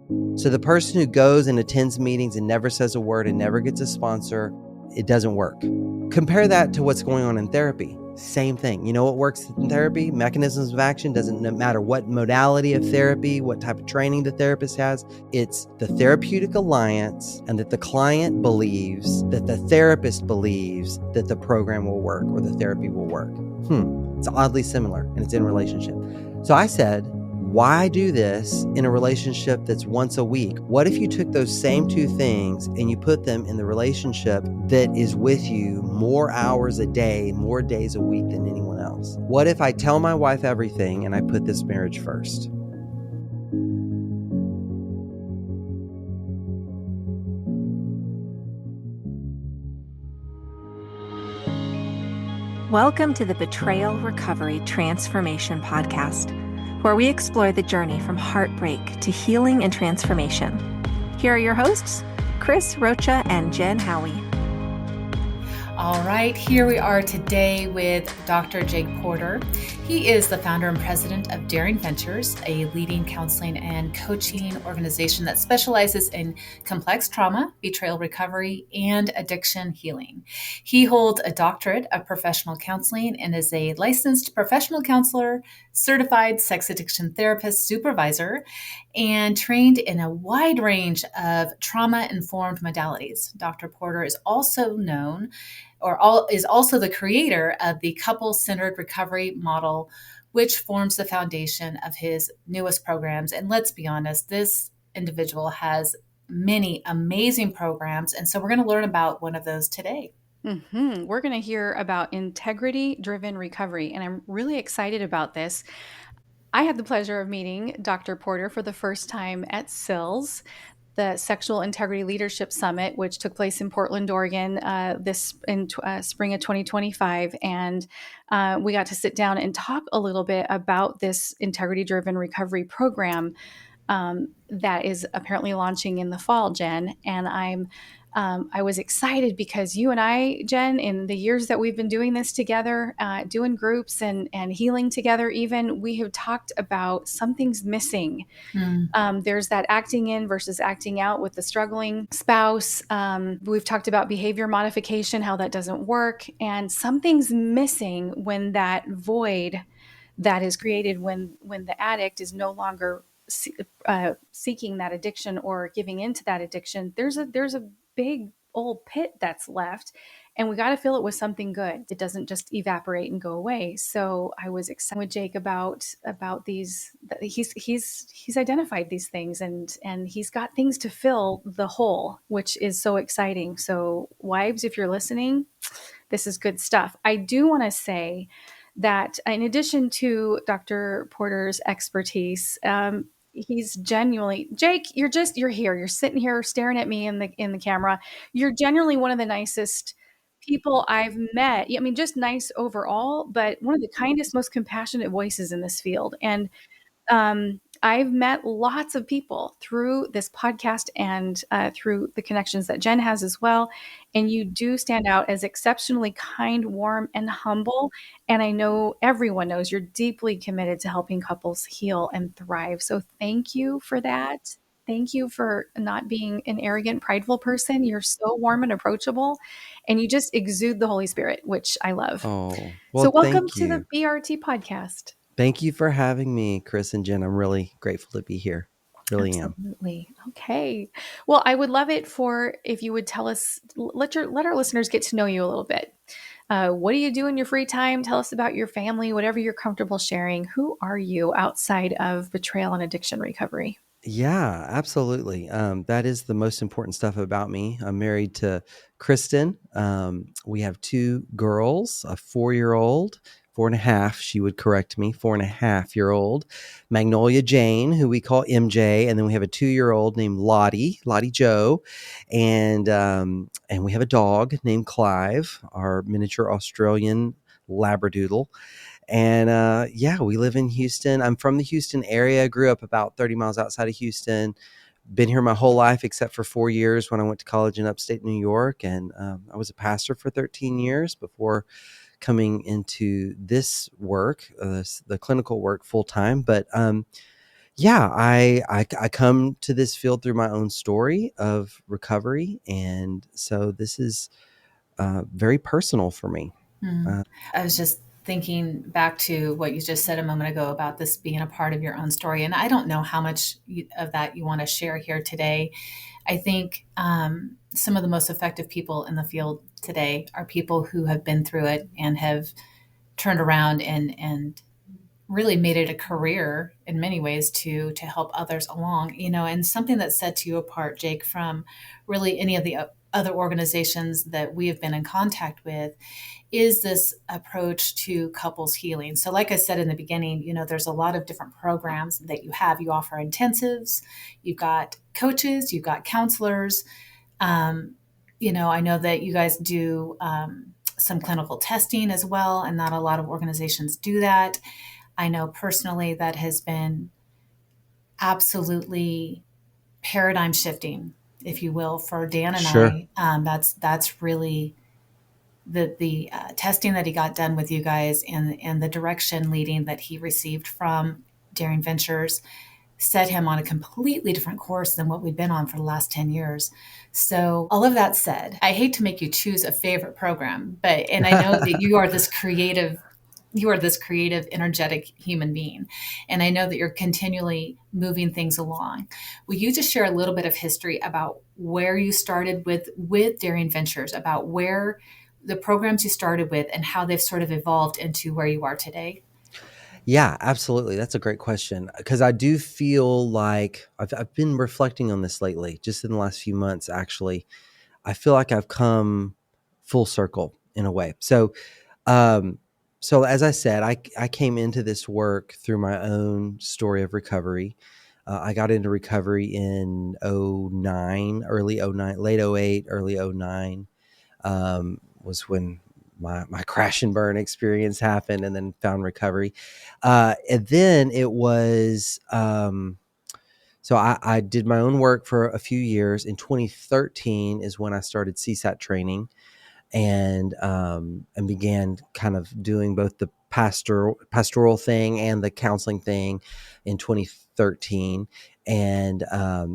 So the person who goes and attends meetings and never says a word and never gets a sponsor, it doesn't work. Compare that to what's going on in therapy. Same thing. You know what works in therapy? Mechanisms of action. Doesn't matter what modality of therapy, what type of training the therapist has. It's the therapeutic alliance, and that the client believes that the therapist believes that the program will work or the therapy will work. It's oddly similar, and it's in relationship. So I said, why do this in a relationship that's once a week? What if you took those same two things and you put them in the relationship that is with you more hours a day, more days a week than anyone else? What if I tell my wife everything and I put this marriage first? Welcome to the Betrayal, Recovery, Transformation podcast, where we explore the journey from heartbreak to healing and transformation. Here are your hosts, Chris Rocha and Jen Howie. All right, here we are today with Dr. Jake Porter. He is the founder and president of Daring Ventures, a leading counseling and coaching organization that specializes in complex trauma, betrayal recovery, and addiction healing. He holds a doctorate of professional counseling and is a licensed professional counselor, certified sex addiction therapist supervisor, and trained in a wide range of trauma-informed modalities. Dr. Porter is also the creator of the couple-centered recovery model, which forms the foundation of his newest programs. And let's be honest, this individual has many amazing programs. And so we're going to learn about one of those today. We're going to hear about integrity-driven recovery, and I'm really excited about this. I had the pleasure of meeting Dr. Porter for the first time at SILS, the Sexual Integrity Leadership Summit, which took place in Portland, Oregon, this in spring of 2025. And we got to sit down and talk a little bit about this integrity-driven recovery program that is apparently launching in the fall, Jen. And I was excited because you and I, Jen, in the years that we've been doing this together, doing groups and healing together even, we have talked about something's missing. There's that acting in versus acting out with the struggling spouse. We've talked about behavior modification, how that doesn't work. And something's missing when that void that is created when the addict is no longer seeking that addiction or giving into that addiction. There's a big old pit that's left, and we got to fill it with something good. It doesn't just evaporate and go away. So I was excited with Jake about these. He's identified these things, and he's got things to fill the hole, which is so exciting. So wives, if you're listening, this is good stuff. I do want to say that in addition to Dr. Porter's expertise, he's genuinely, Jake, you're here. You're sitting here staring at me in the camera. You're genuinely one of the nicest people I've met. I mean, just nice overall, but one of the kindest, most compassionate voices in this field. And I've met lots of people through this podcast and through the connections that Jen has as well. And you do stand out as exceptionally kind, warm, and humble. And I know everyone knows you're deeply committed to helping couples heal and thrive. So thank you for that. Thank you for not being an arrogant, prideful person. You're so warm and approachable, and you just exude the Holy Spirit, which I love. Oh, well, so welcome thank you. to the BRT podcast. Thank you for having me, Chris and Jen. I'm really grateful to be here. Really am. Absolutely. Okay. Well, I would love it if you would tell us, let our listeners get to know you a little bit. What do you do in your free time? Tell us about your family, whatever you're comfortable sharing. Who are you outside of betrayal and addiction recovery? Yeah, absolutely. That is the most important stuff about me. I'm married to Kristen. We have two girls, a 4-year-old, 4.5. She would correct me, 4.5-year-old, Magnolia Jane, who we call MJ, and then we have a 2-year-old named Lottie Joe, and we have a dog named Clive, our miniature Australian Labradoodle. And we live in Houston. I'm from the Houston area. Grew up about 30 miles outside of Houston. Been here my whole life except for 4 years when I went to college in upstate New York. And I was a pastor for 13 years before coming into this work, the clinical work full time. But Yeah, I come to this field through my own story of recovery, and so this is very personal for me. Mm. I was just thinking back to what you just said a moment ago about this being a part of your own story. And I don't know how much of that you want to share here today. I think some of the most effective people in the field today are people who have been through it and have turned around and really made it a career in many ways to help others along, and something that sets you apart, Jake, from really any of the other organizations that we have been in contact with is this approach to couples healing. So like I said in the beginning, there's a lot of different programs that you have. You offer intensives, you've got coaches, you've got counselors. I know that you guys do some clinical testing as well, and not a lot of organizations do that. I know personally that has been absolutely paradigm shifting, if you will, for Dan and Sure. I. That's really the testing that he got done with you guys, and the direction leading that he received from Daring Ventures set him on a completely different course than what we've been on for the last 10 years. So all of that said, I hate to make you choose a favorite program, and I know that you are this creative, energetic human being. And I know that you're continually moving things along. Will you just share a little bit of history about where you started with Daring Ventures, about where the programs you started with and how they've sort of evolved into where you are today? Yeah, absolutely. That's a great question because I do feel like I've been reflecting on this lately, just in the last few months, actually. I feel like I've come full circle in a way. Um, so as I said, I came into this work through my own story of recovery. I got into recovery in '09, early '09, late '08, early '09, was when my crash and burn experience happened, and then found recovery. And then it was, so I did my own work for a few years. In 2013 is when I started CSAT training, and began kind of doing both the pastoral thing and the counseling thing in 2013. And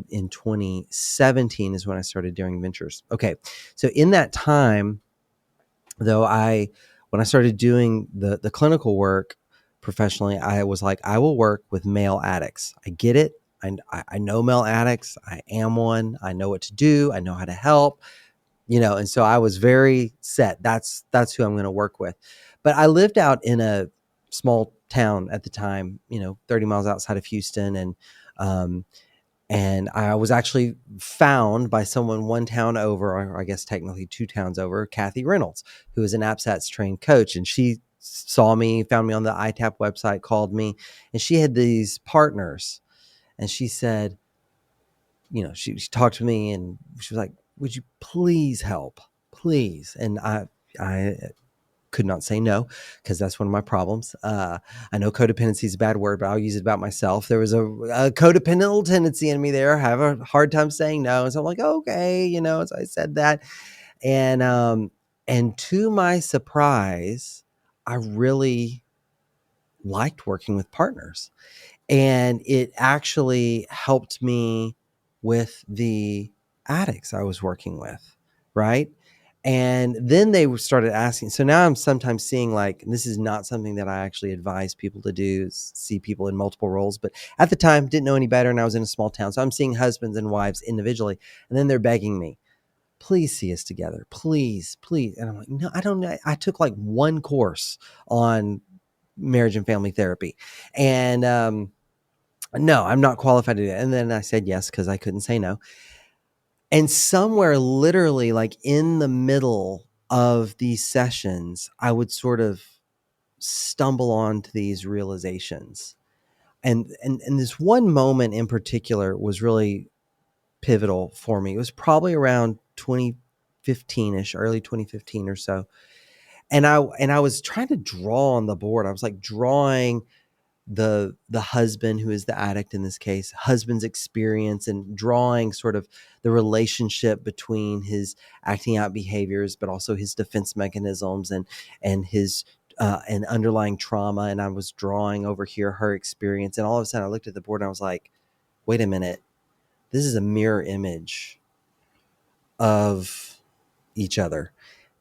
in 2017 is when I started doing ventures. Okay, so in that time, though, when I started doing the clinical work professionally, I was like, I will work with male addicts. I get it. I know male addicts. I am one. I know what to do. I know how to help. And so I was very set. That's who I'm going to work with. But I lived out in a small town at the time, 30 miles outside of Houston, um, and I was actually found by someone one town over, or I guess technically two towns over, Kathy Reynolds, who is an APSATS trained coach. And she saw me, found me on the ITAP website, called me, and she had these partners. And she said, she talked to me and she was like, would you please help? Please. And I could not say no, because that's one of my problems. I know codependency is a bad word, but I'll use it about myself. There was a codependent little tendency in me there. I have a hard time saying no. And so I'm like, okay, so I said that. And to my surprise, I really liked working with partners. And it actually helped me with the addicts I was working with, right? And then they started asking. So now I'm sometimes seeing, like, and this is not something that I actually advise people to do, see people in multiple roles. But at the time, didn't know any better, and I was in a small town. So I'm seeing husbands and wives individually. And then they're begging me, please see us together. Please, please. And I'm like, no, I don't know. I took like one course on marriage and family therapy. And no, I'm not qualified to do that. And then I said yes, because I couldn't say no. And somewhere literally like in the middle of these sessions, I would sort of stumble onto these realizations. And this one moment in particular was really pivotal for me. It was probably around 2015-ish, early 2015 or so. And I was trying to draw on the board. I was like drawing the husband, who is the addict in this case, husband's experience, and drawing sort of the relationship between his acting out behaviors, but also his defense mechanisms and his and underlying trauma. And I was drawing over here her experience. And all of a sudden I looked at the board and I was like, wait a minute, this is a mirror image of each other.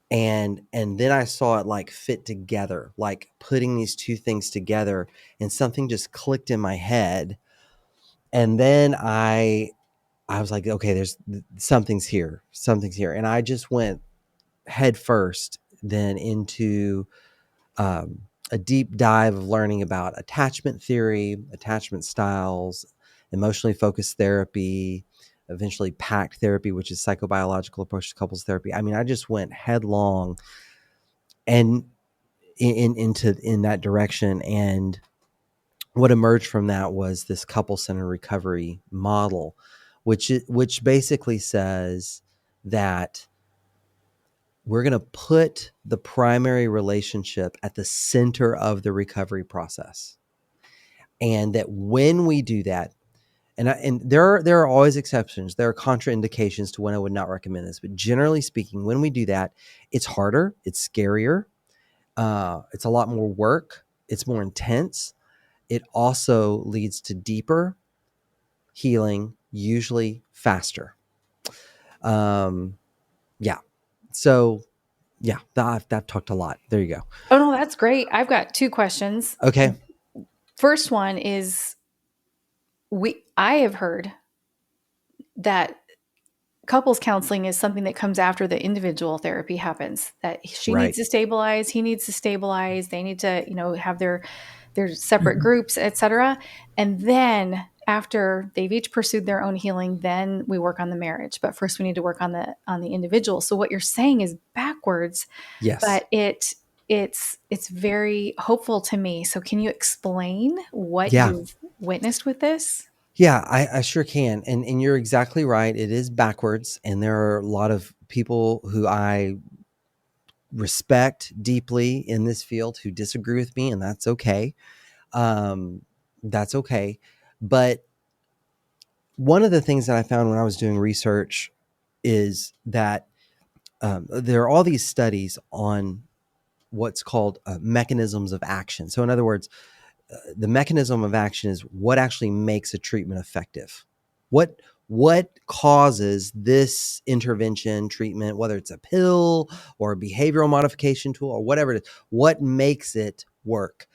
And then I saw it like fit together, like putting these two things together, and something just clicked in my head. And then I was like, okay, there's something's here. And I just went head first then into a deep dive of learning about attachment theory, attachment styles, emotionally focused therapy, eventually PACT therapy, which is psychobiological approach to couples therapy. I mean, I just went headlong and in that direction. And what emerged from that was this couple-centered recovery model, which basically says that we're going to put the primary relationship at the center of the recovery process. And that when we do that, and there are always exceptions, there are contraindications to when I would not recommend this, but generally speaking, when we do that, it's harder, it's scarier, it's a lot more work, it's more intense. It also leads to deeper healing, usually faster. Yeah. So yeah, I've talked a lot. There you go. Oh, no, that's great. I've got 2 questions. Okay. First one is I have heard that couples counseling is something that comes after the individual therapy happens, that she Right. needs to stabilize, he needs to stabilize, they need to, have their separate groups, etc. And then after they've each pursued their own healing, then we work on the marriage. But first we need to work on the individual. So what you're saying is backwards, Yes. but it's very hopeful to me. So can you explain what you've witnessed with this? Yeah, I sure can. And you're exactly right. It is backwards. And there are a lot of people who I respect deeply in this field who disagree with me, and that's okay. That's okay. But one of the things that I found when I was doing research is that there are all these studies on what's called mechanisms of action. So in other words, the mechanism of action is what actually makes a treatment effective. What causes this intervention, treatment, whether it's a pill or a behavioral modification tool or whatever it is, what makes it work?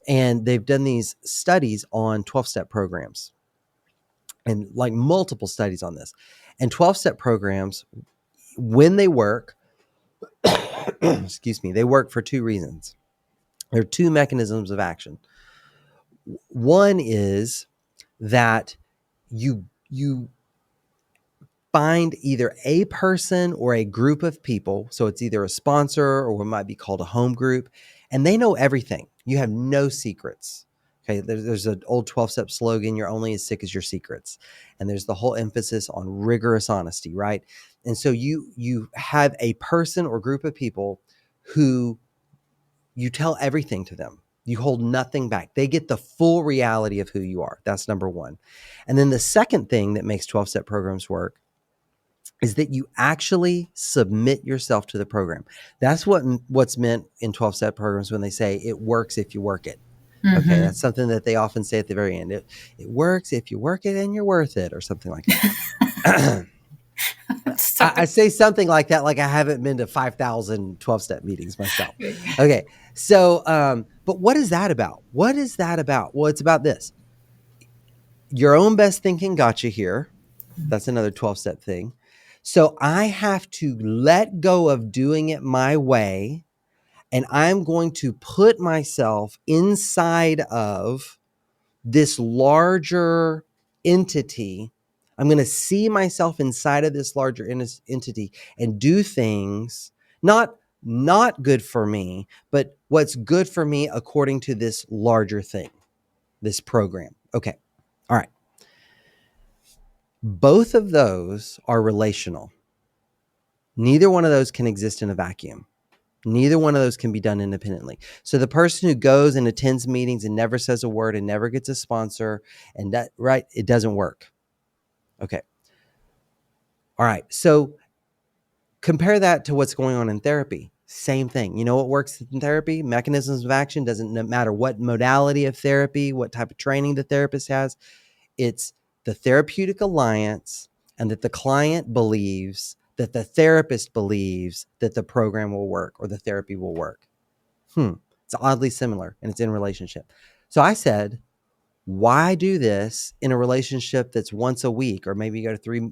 And they've done these studies on 12-step programs and like multiple studies on this. And 12-step programs, when they work, excuse me, they work for 2 reasons. There are 2 mechanisms of action. One is that you find either a person or a group of people, so it's either a sponsor or what might be called a home group, and they know everything. You have no secrets. Okay, there's an old 12-step slogan, you're only as sick as your secrets. And there's the whole emphasis on rigorous honesty, right? And so you have a person or group of people who you tell everything to them. You hold nothing back. They get the full reality of who you are. That's number one. And then the second thing that makes 12-step programs work is that you actually submit yourself to the program. That's what's meant in 12-step programs when they say it works if you work it. Mm-hmm. Okay, that's something that they often say at the very end. It works if you work it and you're worth it, or something like that. I say something like that, like I haven't been to 5,000 12-step meetings myself. Okay, so, but what is that about? What is that about? Well, it's about this. Your own best thinking got you here. That's another 12-step thing. So I have to let go of doing it my way, and I'm going to put myself inside of this larger entity. I'm going to see myself inside of this larger entity and do things not good for me, but what's good for me according to this larger thing, this program. Okay. All right. Both of those are relational. Neither one of those can exist in a vacuum. Neither one of those can be done independently. So the person who goes and attends meetings and never says a word and never gets a sponsor, and that, right, it doesn't work. Okay. All right. So compare that to what's going on in therapy. Same thing. You know what works in therapy? Mechanisms of action. Doesn't matter what modality of therapy, what type of training the therapist has. It's the therapeutic alliance, and that the client believes that the therapist believes that the program will work or the therapy will work. It's oddly similar, and it's in relationship. So I said, why do this in a relationship that's once a week, or maybe you go to 3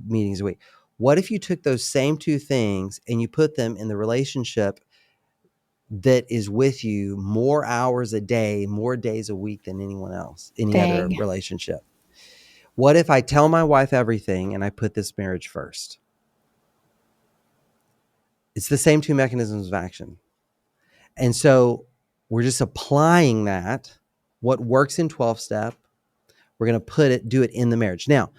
meetings a week? What if you took those same 2 things and you put them in the relationship that is with you more hours a day, more days a week than anyone else, any other Dang. relationship? What if I tell my wife everything and I put this marriage first? It's the same 2 mechanisms of action. And so we're just applying that, what works in 12-step, we're going to do it in the marriage. Now,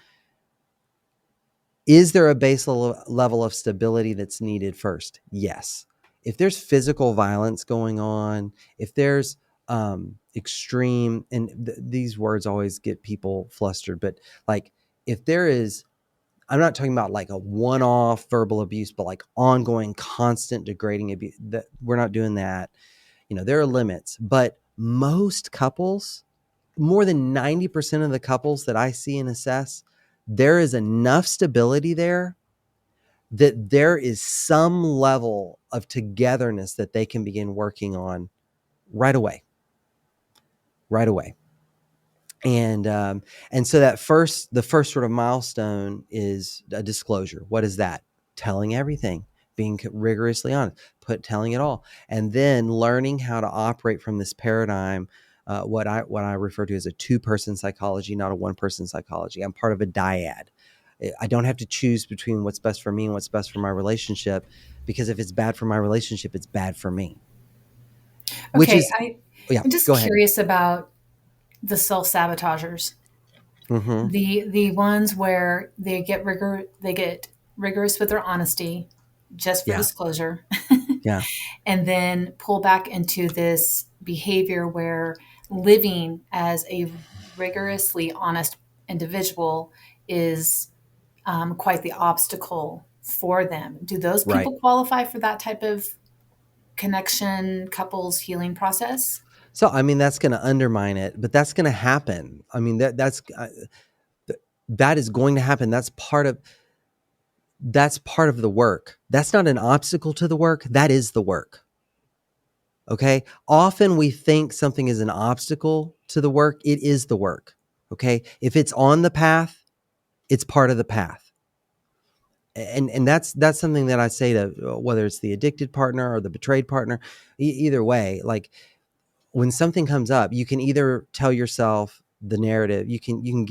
is there a base level of stability that's needed first? Yes. If there's physical violence going on, if there's extreme, and these words always get people flustered, but like if there is, I'm not talking about like a one-off verbal abuse, but like ongoing, constant degrading abuse, that we're not doing that. There are limits, but most couples, more than 90% of the couples that I see and assess, there is enough stability there that there is some level of togetherness that they can begin working on right away. And so the first sort of milestone is a disclosure. What is that? Telling everything, being rigorously honest, telling it all, and then learning how to operate from this paradigm. What I refer to as a 2-person psychology, not a 1-person psychology. I'm part of a dyad. I don't have to choose between what's best for me and what's best for my relationship, because if it's bad for my relationship, it's bad for me. Which Okay, is, yeah. I'm just Go ahead. curious about the self-sabotagers. Mm-hmm. The ones where they get rigorous with their honesty just for Yeah. disclosure. Yeah. And then pull back into this behavior where living as a rigorously honest individual is quite the obstacle for them. Do those Right. people qualify for that type of connection, couples healing process? So, I mean, that's going to undermine it, but that's going to happen. I mean, that is going to happen. That's part of the work. That's not an obstacle to the work. That is the work. Okay. Often we think something is an obstacle to the work. It is the work. Okay. If it's on the path, it's part of the path. And that's something that I say to, whether it's the addicted partner or the betrayed partner, either way, like, when something comes up, you can either tell yourself the narrative, you can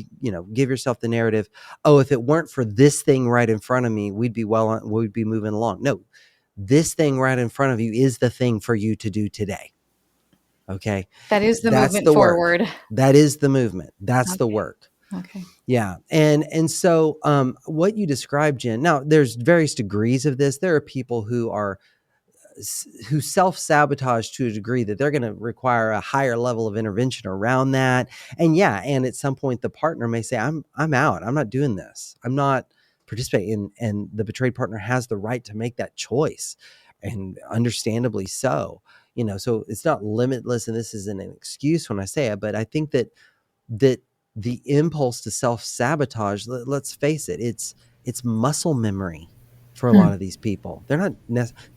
give yourself the narrative, oh, if it weren't for this thing right in front of me, we'd be moving along. No, this thing right in front of you is the thing for you to do today. Okay? That is the That's movement the work. forward. That is the movement. That's the Okay. work. Okay. Yeah. And so what you described, Jen, now there's various degrees of this. There are people who self-sabotage to a degree that they're going to require a higher level of intervention around that. And and at some point the partner may say, I'm out. I'm not doing this. I'm not participating. And the betrayed partner has the right to make that choice, and understandably so. So it's not limitless, and this isn't an excuse when I say it, but I think that the impulse to self-sabotage, let's face it, it's muscle memory for a lot of these people. They're not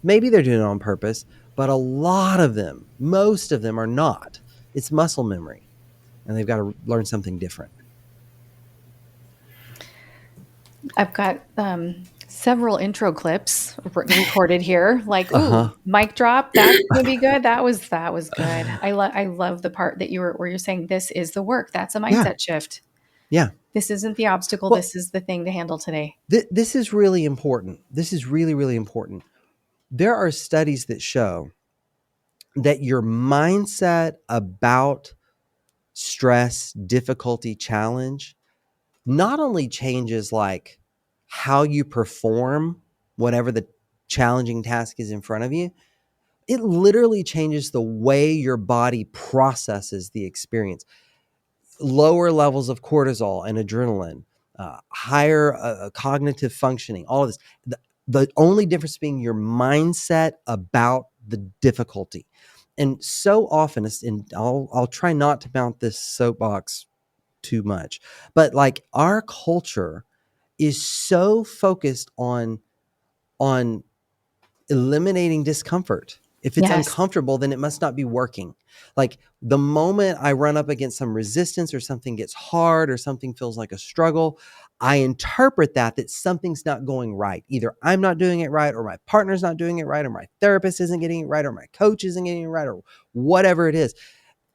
maybe they're doing it on purpose, but a lot of them, most of them are not. It's muscle memory, and they've got to learn something different. I've got several intro clips recorded here. Like, ooh, mic drop. That's gonna be good. That was good. I love the part that where you're saying this is the work. That's a mindset shift. Yeah. This isn't the obstacle. Well, this is the thing to handle today. This is really important. This is really, really important. There are studies that show that your mindset about stress, difficulty, challenge not only changes like how you perform whatever the challenging task is in front of you, it literally changes the way your body processes the experience. Lower levels of cortisol and adrenaline, higher cognitive functioning, all of this. The only difference being your mindset about the difficulty. And so often, and I'll try not to mount this soapbox too much, but like our culture is so focused on eliminating discomfort. If it's Yes. uncomfortable, then it must not be working. Like the moment I run up against some resistance or something gets hard or something feels like a struggle, I interpret that something's not going right. Either I'm not doing it right, or my partner's not doing it right, or my therapist isn't getting it right, or my coach isn't getting it right, or whatever it is.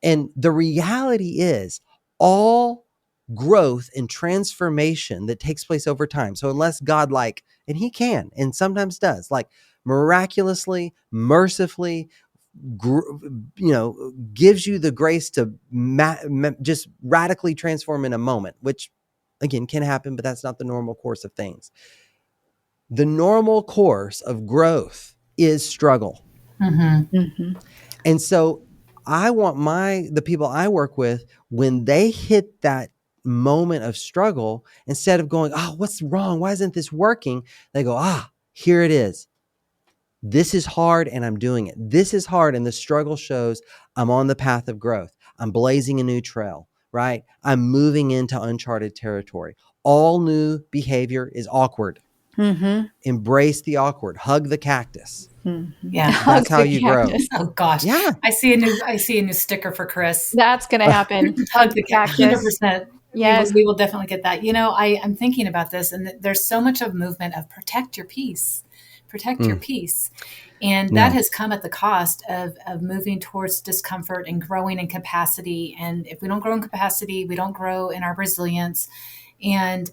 And the reality is all growth and transformation that takes place over time. So unless God and he can, and sometimes does, miraculously, mercifully, gives you the grace to just radically transform in a moment, which again can happen, but that's not the normal course of things. The normal course of growth is struggle. Mm-hmm. Mm-hmm. And so I want the people I work with, when they hit that moment of struggle, instead of going, oh, what's wrong? Why isn't this working? They go, here it is. This is hard and I'm doing it. This is hard and the struggle shows I'm on the path of growth. I'm blazing a new trail, right? I'm moving into uncharted territory. All new behavior is awkward. Mm-hmm. Embrace the awkward. Hug the cactus. Mm-hmm. Yeah. Hug That's how the you grow. cactus. Oh gosh. Yeah. I see a new sticker for Chris. That's going to happen. Hug the Cactus. 100%. Yes. We will definitely get that. I'm thinking about this, and there's so much of movement of protect your peace. Protect your peace. And that has come at the cost of moving towards discomfort and growing in capacity. And if we don't grow in capacity, we don't grow in our resilience. And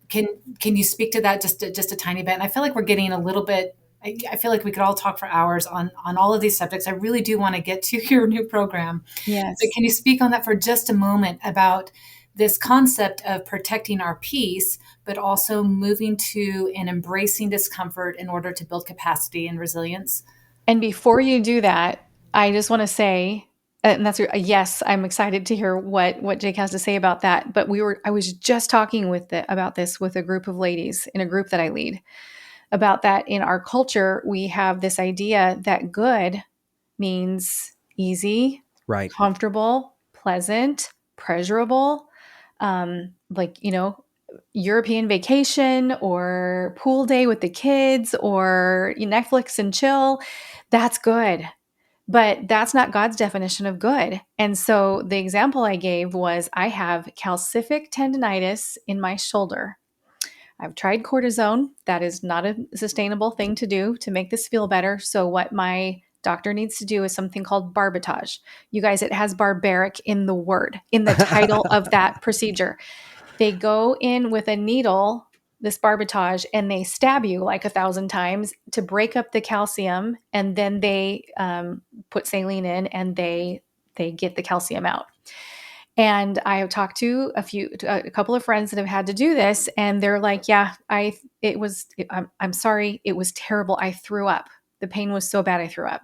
can you speak to that just a tiny bit? And I feel like we're getting a little bit. I feel like we could all talk for hours on all of these subjects. I really do want to get to your new program. Yes. But can you speak on that for just a moment about this concept of protecting our peace, but also moving to and embracing discomfort in order to build capacity and resilience? And before you do that, I just want to say, and that's yes, I'm excited to hear what Jake has to say about that. But I was just talking about this with a group of ladies in a group that I lead, about that in our culture. We have this idea that good means easy, Right. comfortable, pleasant, pleasurable, European vacation or pool day with the kids or Netflix and chill. That's good. But that's not God's definition of good. And so the example I gave was, I have calcific tendonitis in my shoulder. I've tried cortisone. That is not a sustainable thing to do to make this feel better. So what my doctor needs to do is something called barbitage. You guys, it has barbaric in the title of that procedure. They go in with a needle, this barbitage, and they stab you like 1,000 times to break up the calcium. And then they put saline in and they get the calcium out. And I have talked to a couple of friends that have had to do this, and they're like, "Yeah, I'm sorry, it was terrible. I threw up. The pain was so bad, I threw up.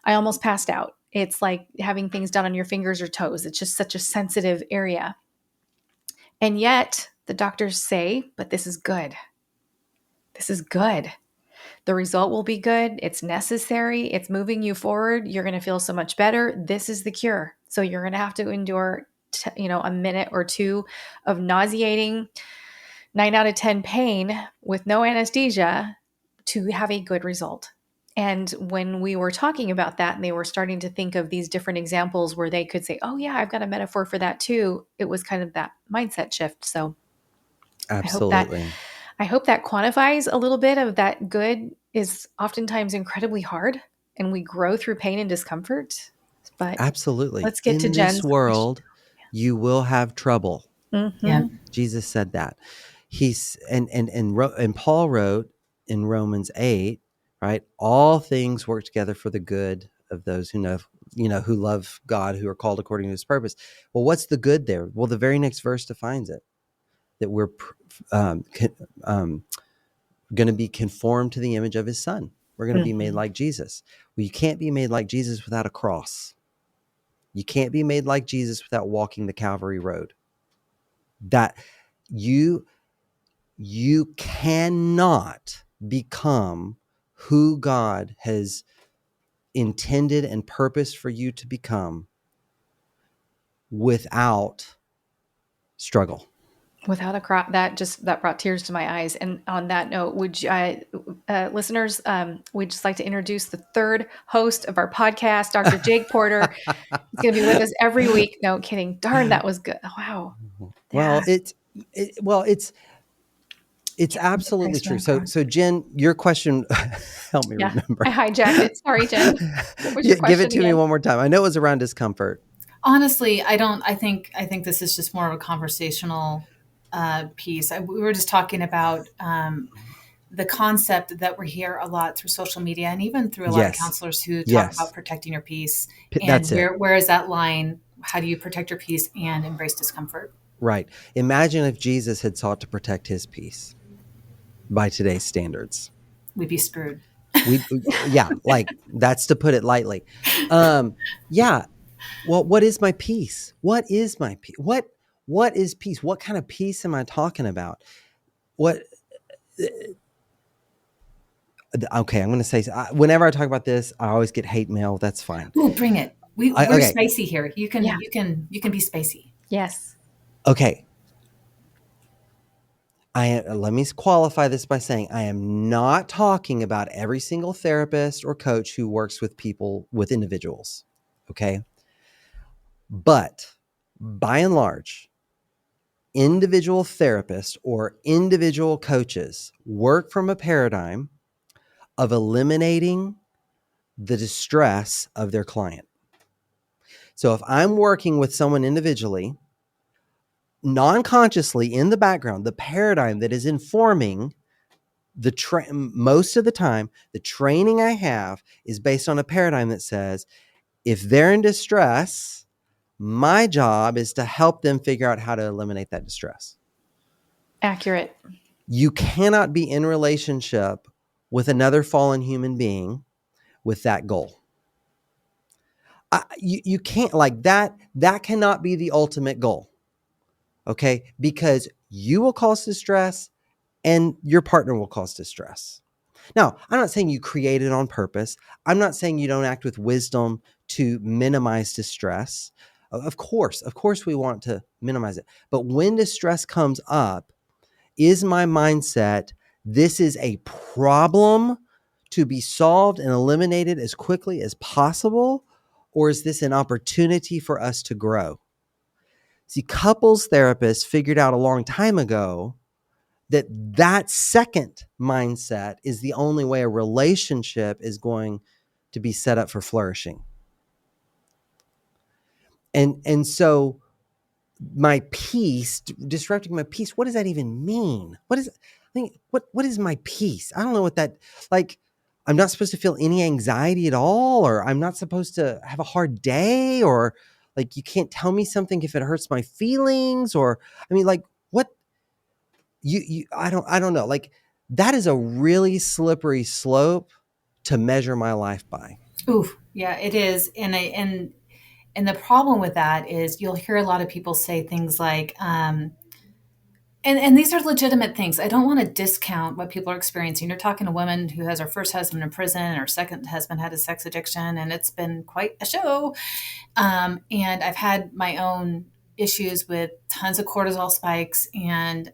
I almost passed out. It's like having things done on your fingers or toes. It's just such a sensitive area." And yet, the doctors say, "But this is good. This is good. The result will be good. It's necessary. It's moving you forward. You're going to feel so much better. This is the cure. So you're going to have to endure, a minute or two of nauseating 9 out of 10 pain with no anesthesia to have a good result." And when we were talking about that and they were starting to think of these different examples where they could say, "Oh yeah, I've got a metaphor for that too," it was kind of that mindset shift. So Absolutely. I hope that quantifies a little bit of that. Good is oftentimes incredibly hard and we grow through pain and discomfort. But Absolutely. let's get to In Jen's this world, you will have trouble. Mm-hmm. Yeah. Jesus said that. And Paul wrote in Romans 8, right? All things work together for the good of those who who love God, who are called according to his purpose. Well, what's the good there? Well, the very next verse defines it, that we're going to be conformed to the image of his son. We're going to be made like Jesus. Well, you can't be made like Jesus without a cross. You can't be made like Jesus without walking the Calvary road. That you cannot become who God has intended and purposed for you to become without struggle. Without a crop, that brought tears to my eyes. And on that note, would you, listeners, we'd just like to introduce the third host of our podcast, Dr. Jake Porter. He's going to be with us every week. No kidding. Darn, that was good. Wow. Well, Yeah. it's absolutely true. So Jen, your question, help me remember. I hijacked it. Sorry, Jen. What was your question Give it to me one more time. I know it was around discomfort. Honestly, I think this is just more of a conversational piece. We were just talking about the concept that we hear a lot through social media and even through a lot of counselors who talk about protecting your peace. And where is that line? How do you protect your peace and embrace discomfort? Right. Imagine if Jesus had sought to protect his peace by today's standards. We'd be screwed. Like that's to put it lightly. Yeah. Well, what is my peace? What is my peace? What is peace? What kind of peace am I talking about? Okay, I'm going to say, whenever I talk about this, I always get hate mail. That's fine. Ooh, bring it. We're spicy here. You can be spicy. Yes. Okay. Let me qualify this by saying I am not talking about every single therapist or coach who works with people, with individuals. Okay. But by and large, individual therapists or individual coaches work from a paradigm of eliminating the distress of their client. So if I'm working with someone individually, non-consciously in the background, the paradigm that is informing most of the time, the training I have is based on a paradigm that says, if they're in distress, my job is to help them figure out how to eliminate that distress. Accurate. You cannot be in relationship with another fallen human being with that goal. You can't, like that. That cannot be the ultimate goal. Okay. Because you will cause distress and your partner will cause distress. Now, I'm not saying you create it on purpose. I'm not saying you don't act with wisdom to minimize distress. Of course we want to minimize it. But when distress comes up, is my mindset, this is a problem to be solved and eliminated as quickly as possible? Or is this an opportunity for us to grow? See, couples therapists figured out a long time ago that second mindset is the only way a relationship is going to be set up for flourishing. And so my peace, disrupting my peace, what does that even mean? What is my peace? I don't know what that, like, I'm not supposed to feel any anxiety at all, or I'm not supposed to have a hard day, or like, you can't tell me something if it hurts my feelings, or, I mean, like, what I don't know. Like, that is a really slippery slope to measure my life by. Ooh, yeah, it is. And the problem with that is you'll hear a lot of people say things like, and these are legitimate things. I don't want to discount what people are experiencing. You're talking to a woman who has her first husband in prison, and her second husband had a sex addiction, and it's been quite a show. And I've had my own issues with tons of cortisol spikes and,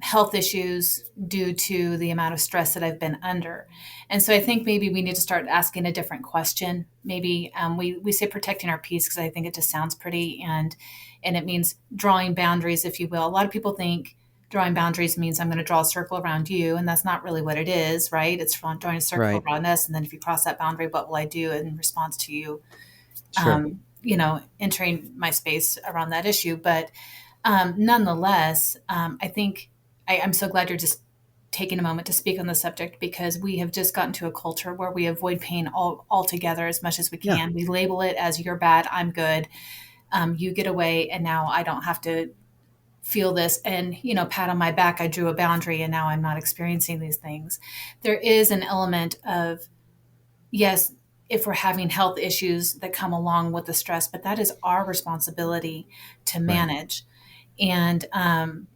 health issues due to the amount of stress that I've been under. And so I think maybe we need to start asking a different question. Maybe we say protecting our peace because I think it just sounds pretty, and it means drawing boundaries, if you will. A lot of people think drawing boundaries means I'm going to draw a circle around you, and that's not really what it is, right? It's drawing a circle around us, and then if you cross that boundary, what will I do in response to you, sure. Entering my space around that issue. But nonetheless, I think I'm so glad you're just taking a moment to speak on the subject, because we have just gotten to a culture where we avoid pain altogether as much as we can. Yeah. We label it as you're bad, I'm good. You get away, and now I don't have to feel this and, pat on my back, I drew a boundary and now I'm not experiencing these things. There is an element of, yes, if we're having health issues that come along with the stress, but that is our responsibility to manage. And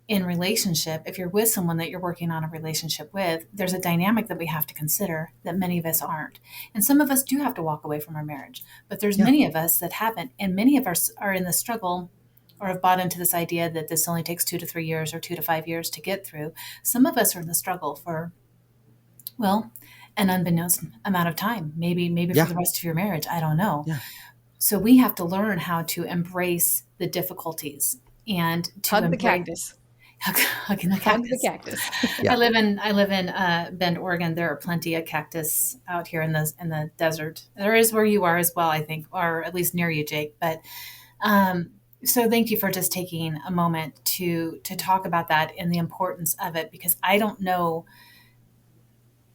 in relationship, if you're with someone that you're working on a relationship with, there's a dynamic that we have to consider that many of us aren't. And some of us do have to walk away from our marriage, but there's Yeah. many of us that haven't. And many of us are in the struggle or have bought into this idea that this only takes 2 to 3 years or 2 to 5 years to get through. Some of us are in the struggle for, well, an unbeknownst amount of time, maybe for Yeah. the rest of your marriage. I don't know. Yeah. So we have to learn how to embrace the difficulties and to Hug the embrace cactus. hugging the Hug the cactus. cactus. Yeah. I live in Bend, Oregon. There are plenty of cactus out here in the desert. There is where you are as well, I think, or at least near you, Jake. But um, so thank you for just taking a moment to talk about that and the importance of it, because I don't know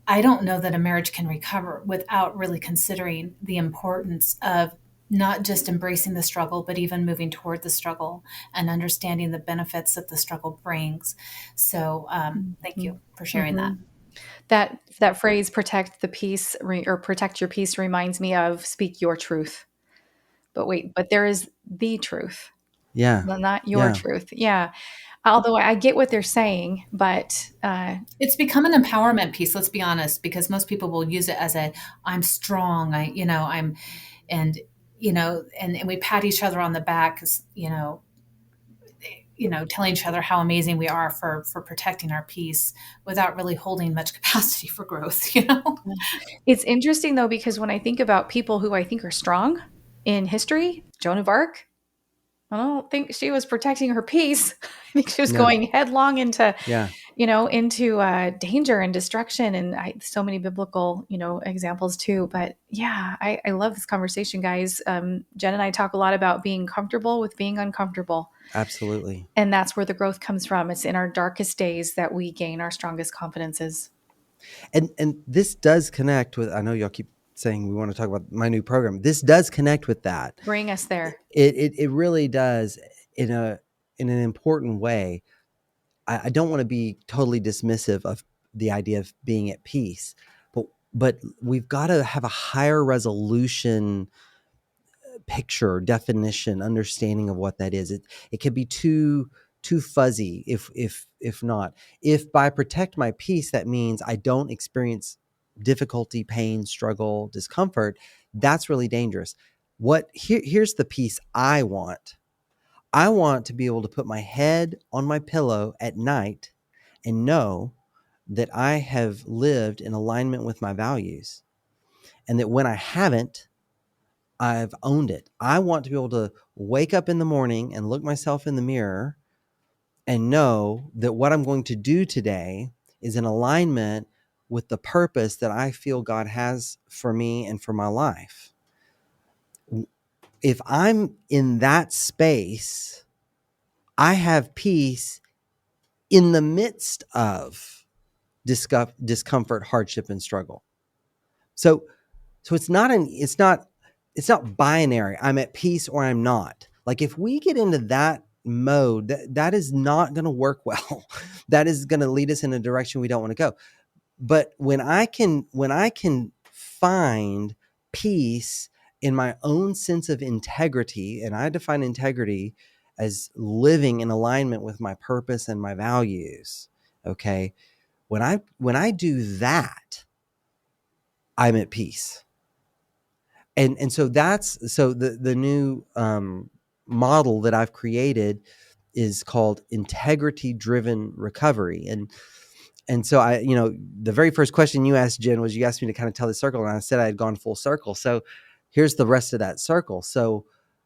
that a marriage can recover without really considering the importance of not just embracing the struggle, but even moving toward the struggle and understanding the benefits that the struggle brings. So, thank you for sharing that. Mhm. That phrase, protect the peace or protect your peace, reminds me of speak your truth. But wait, but there is the truth, Yeah. not your Yeah. truth. Yeah. Although I get what they're saying, but It's become an empowerment piece, let's be honest, because most people will use it as I'm strong. And, and we pat each other on the back, 'cause, telling each other how amazing we are for protecting our peace without really holding much capacity for growth. it's interesting though, because when I think about people who I think are strong in history, Joan of Arc, I don't think she was protecting her peace. I think she was No. going headlong into, Yeah. into danger and destruction, and so many biblical, examples too. But yeah, I love this conversation, guys. Jen and I talk a lot about being comfortable with being uncomfortable, Absolutely. and that's where the growth comes from. It's in our darkest days that we gain our strongest confidences. And this does connect with, I know y'all keep saying we want to talk about my new program. This does connect with that. Bring us there. It really does in an important way. I don't want to be totally dismissive of the idea of being at peace, but we've got to have a higher resolution picture, definition, understanding of what that is. It can be too fuzzy if not. If by protect my peace that means I don't experience difficulty, pain, struggle, discomfort, that's really dangerous. Here's the peace I want. I want to be able to put my head on my pillow at night and know that I have lived in alignment with my values, and that when I haven't, I've owned it. I want to be able to wake up in the morning and look myself in the mirror and know that what I'm going to do today is in alignment with the purpose that I feel God has for me and for my life. If I'm in that space, I have peace in the midst of discomfort, hardship, and struggle. So it's not binary. I'm at peace or I'm not. Like if we get into that mode, that is not going to work well. That is going to lead us in a direction we don't want to go. But when I can find peace in my own sense of integrity, and I define integrity as living in alignment with my purpose and my values, okay? When I do that, I'm at peace. And so the new model that I've created is called integrity driven recovery. And so the very first question you asked, Jen, was you asked me to kind of tell the circle, and I said I had gone full circle. So here's the rest of that circle. So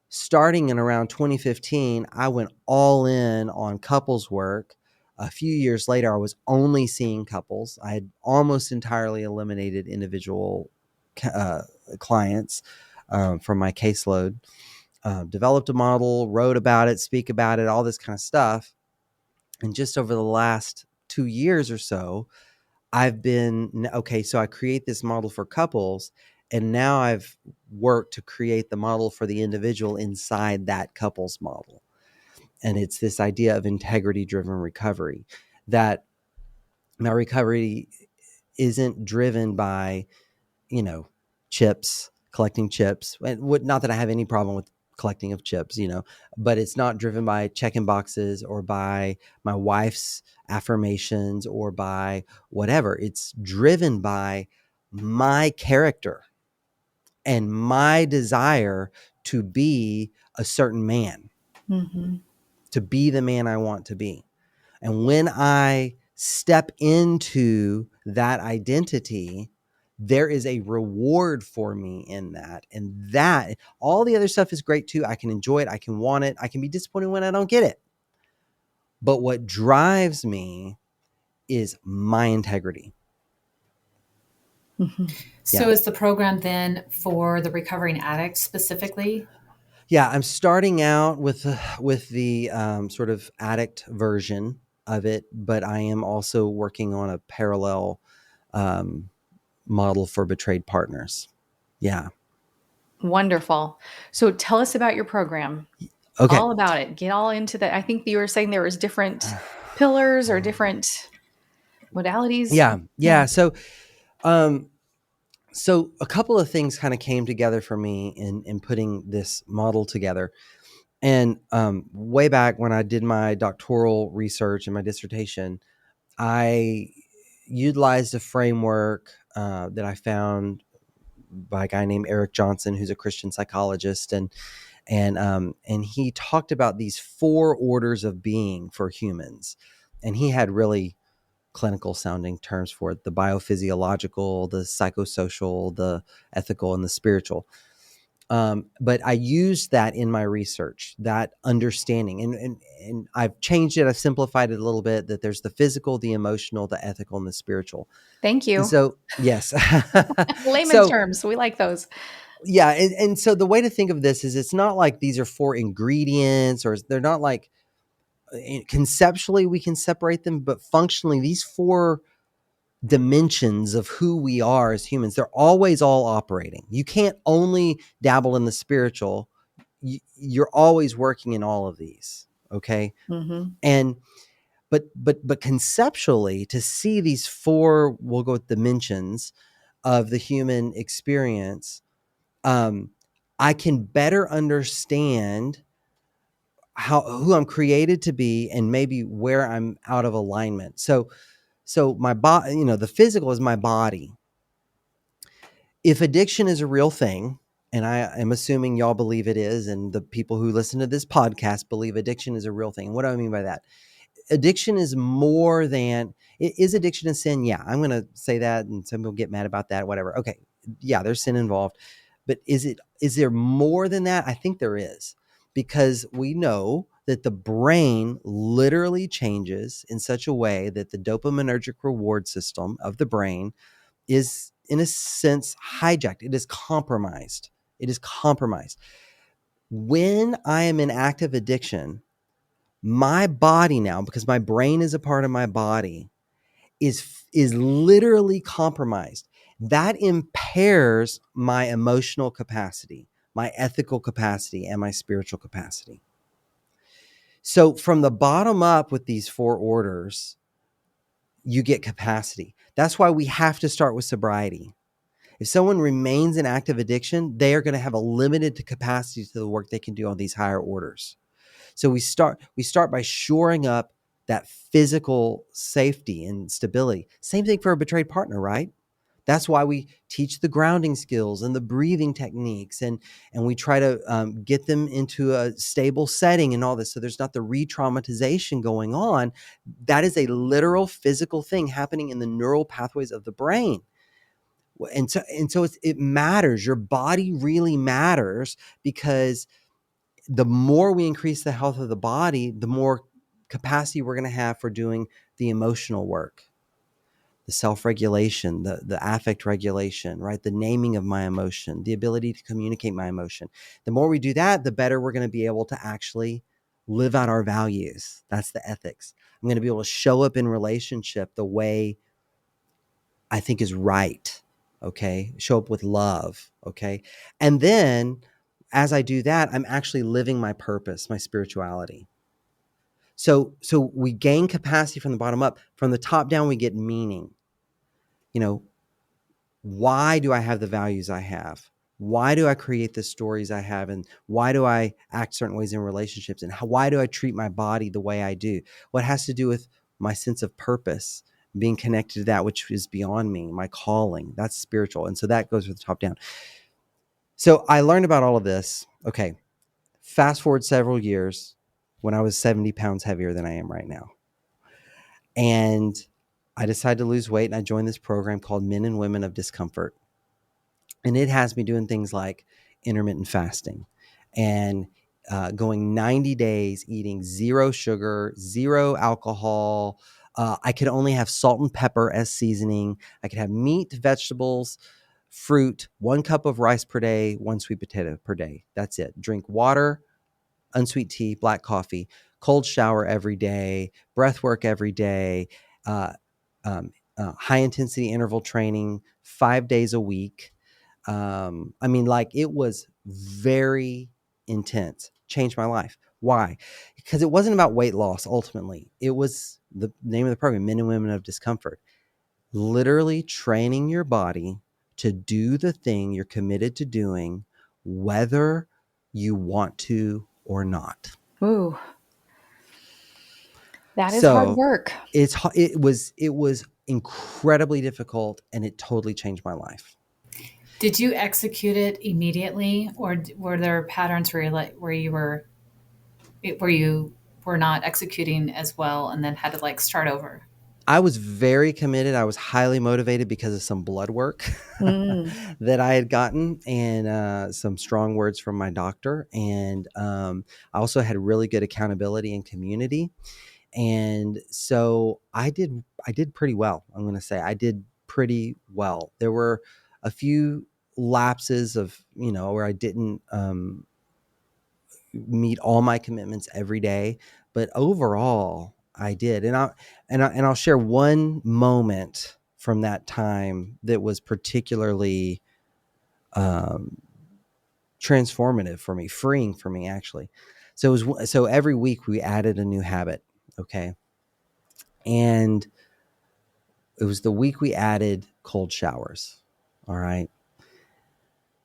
starting in around 2015, I went all in on couples work. A few years later, I was only seeing couples. I had almost entirely eliminated individual clients from my caseload. Developed a model, wrote about it, speak about it, all this kind of stuff. And just over the last 2 years or so, I've been, okay, so I create this model for couples, and now I've worked to create the model for the individual inside that couples model. And it's this idea of integrity driven recovery, that my recovery isn't driven by, chips, collecting chips. Not that I have any problem with collecting of chips, but it's not driven by checking boxes or by my wife's affirmations or by whatever. It's driven by my character and my desire to be a certain man, to be the man I want to be. And when I step into that identity, there is a reward for me in that. And that, all the other stuff is great too. I can enjoy it. I can want it. I can be disappointed when I don't get it. But what drives me is my integrity. So is the program then for the recovering addicts specifically? Yeah, I'm starting out with the sort of addict version of it, but I am also working on a parallel model for betrayed partners. Yeah. Wonderful. So tell us about your program. Okay. All about it. Get all into that. I think you were saying there was different pillars or different modalities. Yeah. So a couple of things kind of came together for me in putting this model together. And way back when I did my doctoral research and my dissertation, I utilized a framework that I found by a guy named Eric Johnson, who's a Christian psychologist, and he talked about these 4 orders of being for humans, and he had really clinical sounding terms for it: the biophysiological, the psychosocial, the ethical, and the spiritual. But I used that in my research, that understanding, and I've changed it. I've simplified it a little bit, that there's the physical, the emotional, the ethical, and the spiritual. Thank you. And so, yes. Layman's terms. We like those. Yeah. And so the way to think of this is, it's not like these are 4 ingredients, or they're not like, conceptually we can separate them, but functionally these 4 dimensions of who we are as humans, they're always all operating. You can't only dabble in the spiritual. You're always working in all of these. Okay. And but conceptually, to see these 4, we'll go with dimensions of the human experience, I can better understand who I'm created to be, and maybe where I'm out of alignment. So my body, the physical is my body. If addiction is a real thing, and I am assuming y'all believe it is, and the people who listen to this podcast believe addiction is a real thing. What do I mean by that? Addiction is more than, is addiction a sin? Yeah, I'm going to say that, and some people get mad about that, whatever. Okay. Yeah, there's sin involved, but is there more than that? I think there is, because we know that the brain literally changes in such a way that the dopaminergic reward system of the brain is, in a sense, hijacked. It is compromised. When I am in active addiction, my body now, because my brain is a part of my body, is literally compromised. That impairs my emotional capacity, my ethical capacity, and my spiritual capacity. So from the bottom up, with these 4 orders, you get capacity. That's why we have to start with sobriety. If someone remains in active addiction, they are going to have a limited capacity to the work they can do on these higher orders. So we start by shoring up that physical safety and stability. Same thing for a betrayed partner, right? That's why we teach the grounding skills and the breathing techniques, and we try to get them into a stable setting and all this, so there's not the re-traumatization going on. That is a literal physical thing happening in the neural pathways of the brain. And so it matters. Your body really matters, because the more we increase the health of the body, the more capacity we're going to have for doing the emotional work, the self-regulation, the affect regulation, right? The naming of my emotion, the ability to communicate my emotion. The more we do that, the better we're going to be able to actually live out our values. That's the ethics. I'm going to be able to show up in relationship the way I think is right. Okay. Show up with love. Okay. And then as I do that, I'm actually living my purpose, my spirituality. So we gain capacity from the bottom up. From the top down, we get meaning. Why do I have the values I have? Why do I create the stories I have? And why do I act certain ways in relationships? And why do I treat my body the way I do? What has to do with my sense of purpose, being connected to that which is beyond me, my calling? That's spiritual. And so that goes with the top down. So I learned about all of this. Okay. Fast forward several years when I was 70 pounds heavier than I am right now. And I decided to lose weight, and I joined this program called Men and Women of Discomfort. And it has me doing things like intermittent fasting and going 90 days eating zero sugar, zero alcohol. I could only have salt and pepper as seasoning. I could have meat, vegetables, fruit, 1 cup of rice per day, 1 sweet potato per day. That's it. Drink water, unsweet tea, black coffee, cold shower every day, breath work every day, uh, high intensity interval training 5 days a week. I mean, like, it was very intense. Changed my life. Why? Because it wasn't about weight loss ultimately. It was the name of the program, Men and Women of Discomfort. Literally training your body to do the thing you're committed to doing, whether you want to or not. Ooh, that is hard So work. it was incredibly difficult, and it totally changed my life. Did you execute it immediately, or were there patterns where you were not executing as well and then had to like start over? I was very committed. I was highly motivated because of some blood work Mm. that I had gotten, and some strong words from my doctor. And I also had really good accountability and community. And so I did pretty well. I'm going to say I did pretty well. There were a few lapses of, where I didn't meet all my commitments every day, but overall I did. And I'll share one moment from that time that was particularly transformative for me, freeing for me, actually. So every week we added a new habit. Okay. And it was the week we added cold showers. All right.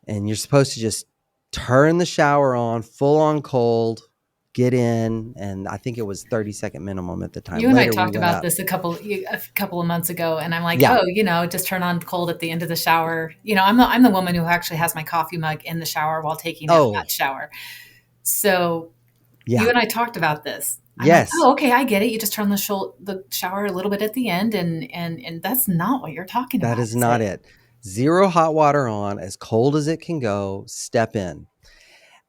And you're supposed to just turn the shower on, full on cold, get in, and I think it was 30-second minimum at the time. You and I Later we talked went about up. this a couple of months ago, and I'm like, Yeah. just turn on cold at the end of the shower. I'm the woman who actually has my coffee mug in the shower while taking a hot shower. So you and I talked about this. I'm like, oh, okay, I get it. You just turn the shower a little bit at the end, and that's not what you're talking about. That is not it. Zero hot water on, as cold as it can go, step in.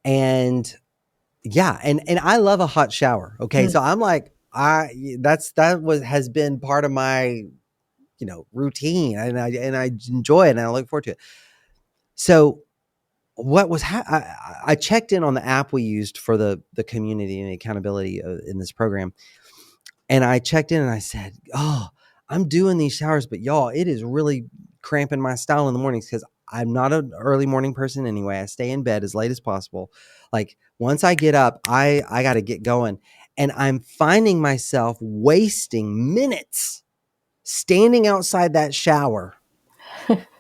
And yeah, and I love a hot shower. Okay. So I'm like, has been part of my, routine, and I enjoy it, and I look forward to it. So what was I checked in on the app we used for the community and the accountability in this program, and I checked in and I said, "Oh, I'm doing these showers, but y'all, it is really cramping my style in the mornings because I'm not an early morning person anyway. I stay in bed as late as possible. Like, once I get up, I got to get going, and I'm finding myself wasting minutes standing outside that shower.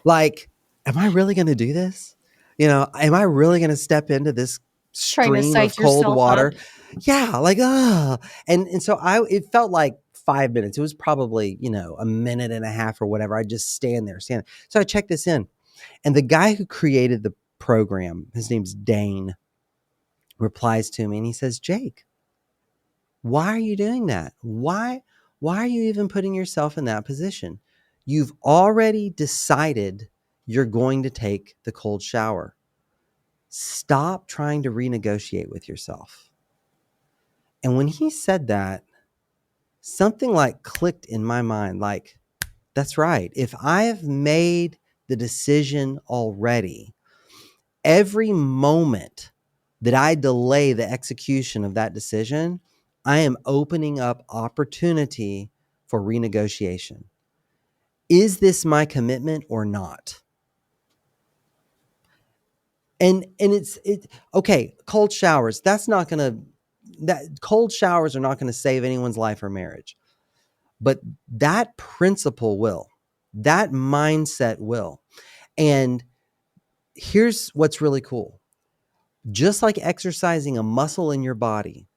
Like, am I really going to do this? Am I really going to step into this stream of cold water? Yeah, like, and so it felt like 5 minutes. It was probably, a minute and a half or whatever. I just stand there. So I checked this in, and the guy who created the program, his name's Dane, replies to me, and he says, "Jake, why are you doing that? Why are you even putting yourself in that position? You've already decided you're going to take the cold shower. Stop trying to renegotiate with yourself." And when he said that, something like clicked in my mind, like, that's right. If I have made the decision already, every moment that I delay the execution of that decision, I am opening up opportunity for renegotiation. Is this my commitment or not? And it's okay, cold showers, cold showers are not going to save anyone's life or marriage. But that principle will. That mindset will. And here's what's really cool. Just like exercising a muscle in your body,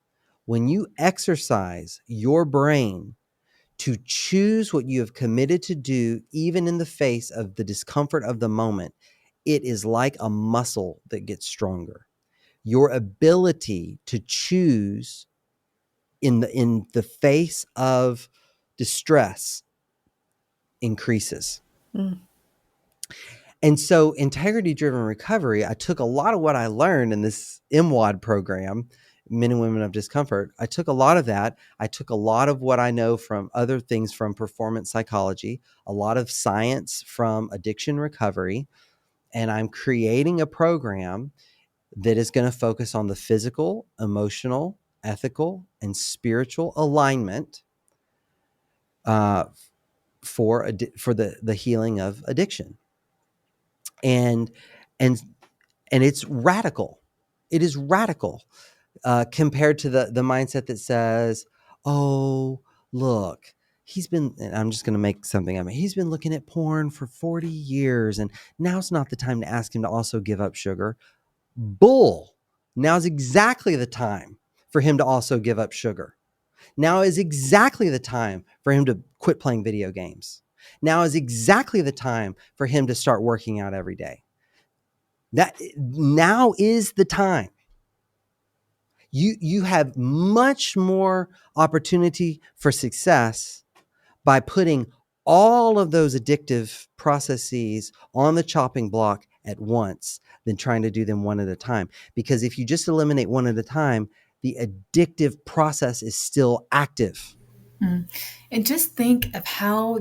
when you exercise your brain to choose what you have committed to do, even in the face of the discomfort of the moment, it is like a muscle that gets stronger. Your ability to choose in the face of distress increases. Mm. And so integrity-driven recovery, I took a lot of what I learned in this MWOD program, Men and Women of Discomfort. I took a lot of that. I took a lot of what I know from other things from performance psychology, a lot of science from addiction recovery, and I'm creating a program that is going to focus on the physical, emotional, ethical, and spiritual alignment for the healing of addiction. And and it's radical. It is radical compared to the mindset that says, "Oh, look, he's been." And I'm just going to make something up. He's been looking at porn for 40 years, and now's not the time to ask him to also give up sugar. Bull. Now's exactly the time for him to also give up sugar. Now is exactly the time for him to quit playing video games. Now is exactly the time for him to start working out every day. That now is the time. You have much more opportunity for success by putting all of those addictive processes on the chopping block at once than trying to do them one at a time. Because if you just eliminate one at a time, the addictive process is still active. Mm. And just think of how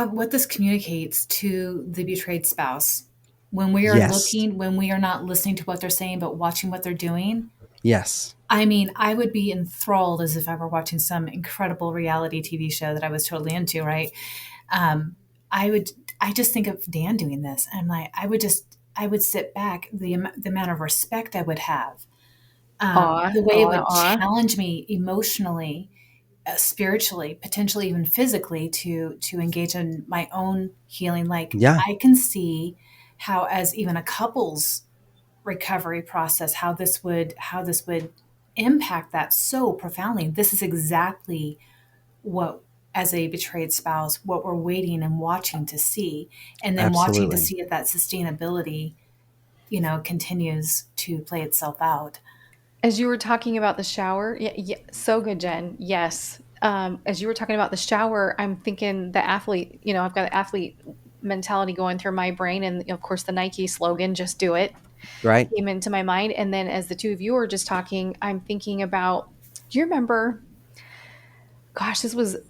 what this communicates to the betrayed spouse. When we are Yes. looking, when we are not listening to what they're saying, but watching what they're doing. Yes. I mean, I would be enthralled as if I were watching some incredible reality TV show that I was totally into, right? Um, I just think of Dan doing this, and like, I would sit back, the amount of respect I would have, Awe, the way it awe, would awe. challenge me emotionally, spiritually, potentially even physically, to engage in my own healing. Like, Yeah, I can see how, as even a couple's recovery process, how this would impact that so profoundly. This is exactly what, as a betrayed spouse, what we're waiting and watching to see, and then watching to absolutely. see if that sustainability, continues to play itself out. As you were talking about the shower, yeah, so good, Jen. Yes. As you were talking about the shower, I'm thinking the athlete, I've got athlete mentality going through my brain. And of course, the Nike slogan, just do it, Right? came into my mind. And then as the two of you were just talking, I'm thinking about, do you remember, gosh, this was the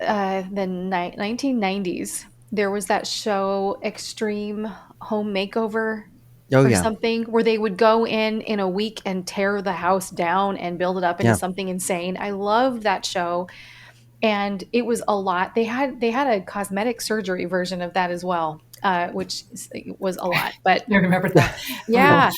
1990s. There was that show, Extreme Home Makeover Oh or yeah. something, where they would go in a week and tear the house down and build it up into Yeah. something insane. I loved that show, and it was a lot. They had a cosmetic surgery version of that as well, which was a lot. But I remember that. Brutal. yeah,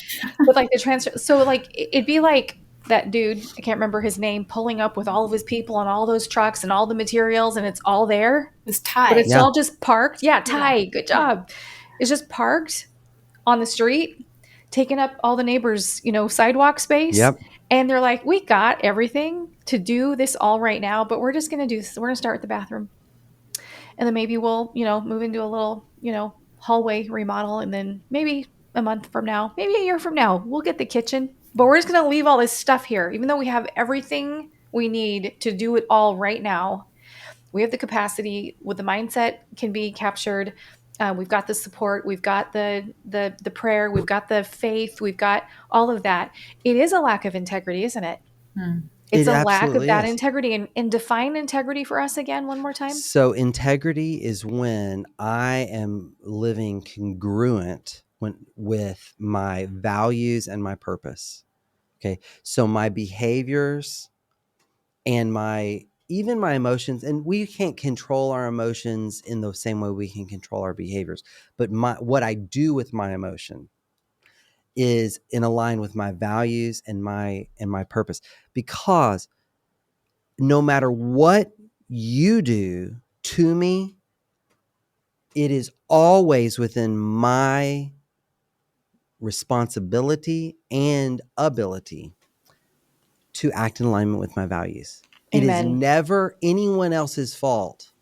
with like the transfer. So like it'd be like that dude, I can't remember his name, pulling up with all of his people and all those trucks and all the materials, and it's all there, It's but Thai. it's Yeah. all just parked. Yeah, Yeah. Ty, good Yeah. job. It's just parked on the street, taking up all the neighbors, sidewalk space. Yep. And they're like, we got everything to do this all right now, but we're just going to we're going to start with the bathroom. And then maybe we'll, move into a little, hallway remodel. And then maybe a month from now, maybe a year from now, we'll get the kitchen. But we're just going to leave all this stuff here, even though we have everything we need to do it all right now. We have the capacity with the mindset can be captured. We've got the support. We've got the prayer. We've got the faith. We've got all of that. It is a lack of integrity, isn't it? Hmm. It's It a lack of absolutely that is. integrity. And define integrity for us again one more time. So integrity is when I am living congruent with my values and my purpose. Okay. So my behaviors and even my emotions, and we can't control our emotions in the same way we can control our behaviors. But what I do with my emotion is in align with my values and my purpose. Because no matter what you do to me, it is always within my responsibility and ability to act in alignment with my values. It is Amen. never anyone else's fault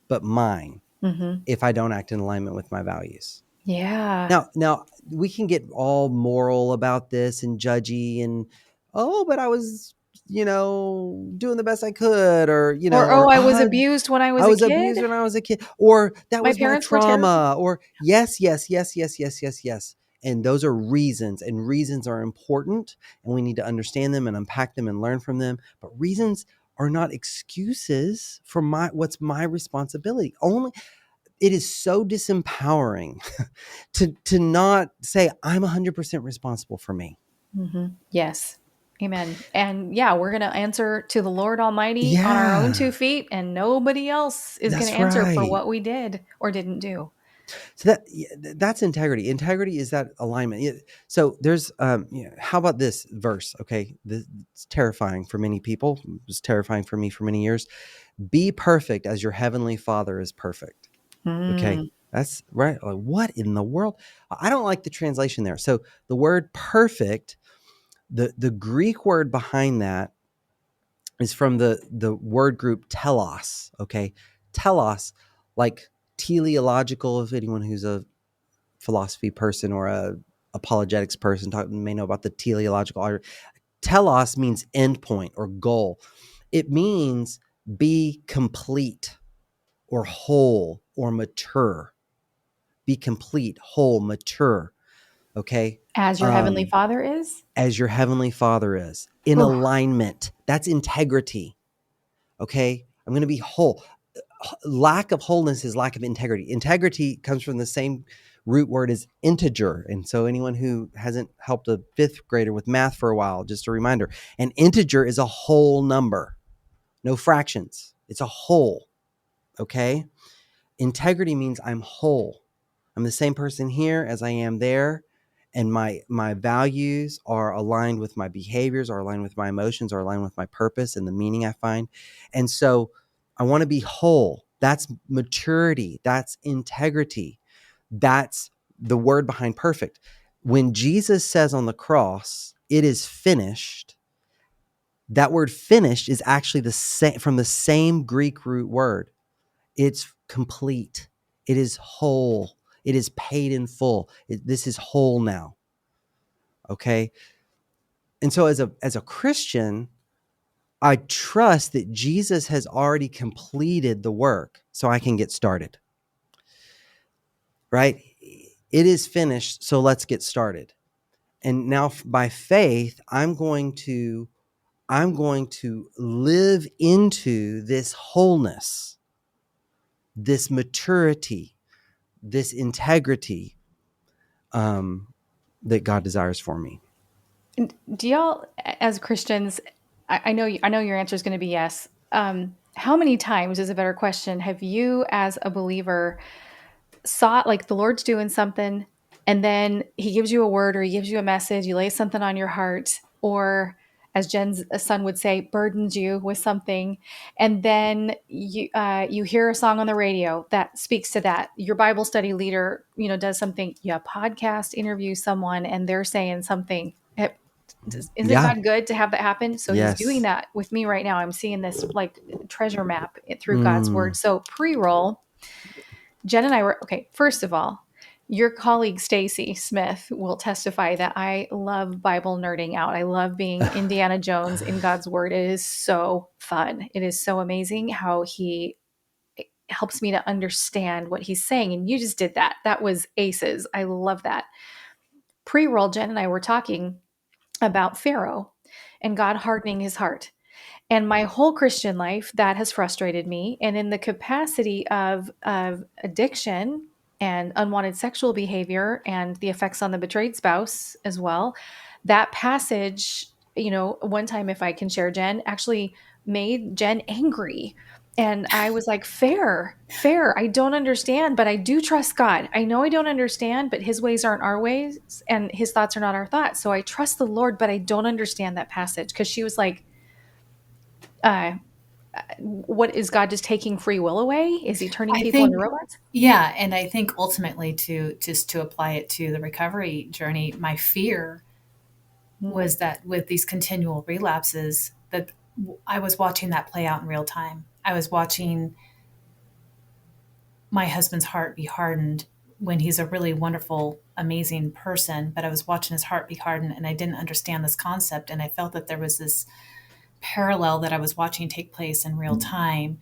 but mine Mm-hmm. if I don't act in alignment with my values. Yeah. Now we can get all moral about this and judgy and, oh, but I was, doing the best I could, or, Or, or I was abused when I was I a was kid. abused when I was a kid, or that My was my parents were terrible. trauma, or yes, yes, yes, yes, yes, yes, yes. And those are reasons, and reasons are important, and we need to understand them and unpack them and learn from them. But reasons are not excuses for what's my responsibility. Only it is so disempowering to not say I'm 100% responsible for me. Mm-hmm. Yes. Amen. And yeah, we're going to answer to the Lord Almighty on our own 2 Yeah, feet, and nobody else is going to that's answer for right. what we did or didn't do. So that's integrity. Integrity is that alignment. So there's how about this verse? Okay, it's terrifying for many people. It was terrifying for me for many years. Be perfect as your heavenly Father is perfect. Okay, Mm. that's right. Like, what in the world? I don't like the translation there. So the word perfect, the Greek word behind that is from the word group telos. Okay, telos, like teleological. If anyone who's a philosophy person or a apologetics person may know about the teleological order. Telos means endpoint or goal. It means be complete or whole or mature. Be complete, whole, mature. Okay. As your Heavenly Um, Father is? as your heavenly Father is, in Whew. alignment. That's integrity. Okay. I'm going to be whole. Lack of wholeness is lack of integrity. Integrity comes from the same root word as integer. And so anyone who hasn't helped a fifth grader with math for a while, just a reminder, an integer is a whole number, no fractions. It's a whole. Okay. Integrity means I'm whole. I'm the same person here as I am there. And my values are aligned with my behaviors, are aligned with my emotions, are aligned with my purpose and the meaning I find. And so I want to be whole. That's maturity. That's integrity. That's the word behind perfect. When Jesus says on the cross, it is finished, that word finished is actually the same from the same Greek root word. It's complete. It is whole. It is paid in full. This is whole now. Okay. And so as a Christian, I trust that Jesus has already completed the work so I can get started. Right? It is finished, so let's get started. And now by faith, I'm going to live into this wholeness, this maturity, this integrity that God desires for me. Do y'all, as Christians, I know your answer is going to be yes. How many times is a better question? Have you, as a believer, saw like the Lord's doing something, and then He gives you a word or He gives you a message, you lay something on your heart, or as Jen's son would say, burdens you with something, and then you hear a song on the radio that speaks to that. Your Bible study leader, does something. You podcast interview someone, and they're saying something. Isn't Yeah. God good to have that happen? So He's doing Yes. that with me right now. I'm seeing this like treasure map through God's word. So pre-roll, Jen and I were okay. First of all, your colleague Stacy Smith will testify that I love Bible nerding out. I love being Indiana Jones in God's word. It is so fun. It is so amazing how he helps me to understand what he's saying. And you just did that. That was aces. I love that. Pre-roll, Jen and I were talking about Pharaoh and God hardening his heart. And my whole Christian life, that has frustrated me. And in the capacity of addiction and unwanted sexual behavior and the effects on the betrayed spouse as well, that passage, one time, if I can share, Jen, actually made Jen angry. And I was like, fair. I don't understand, but I do trust God. I know I don't understand, but His ways aren't our ways and His thoughts are not our thoughts. So I trust the Lord, but I don't understand that passage. Because she was like, What is God just taking free will away? Is he turning I people into think, robots? yeah, and I think ultimately to apply it to the recovery journey, my fear Mm. was that with these continual relapses, that I was watching that play out in real time. I was watching my husband's heart be hardened when he's a really wonderful, amazing person, but I was watching his heart be hardened and I didn't understand this concept. And I felt that there was this parallel that I was watching take place in real time.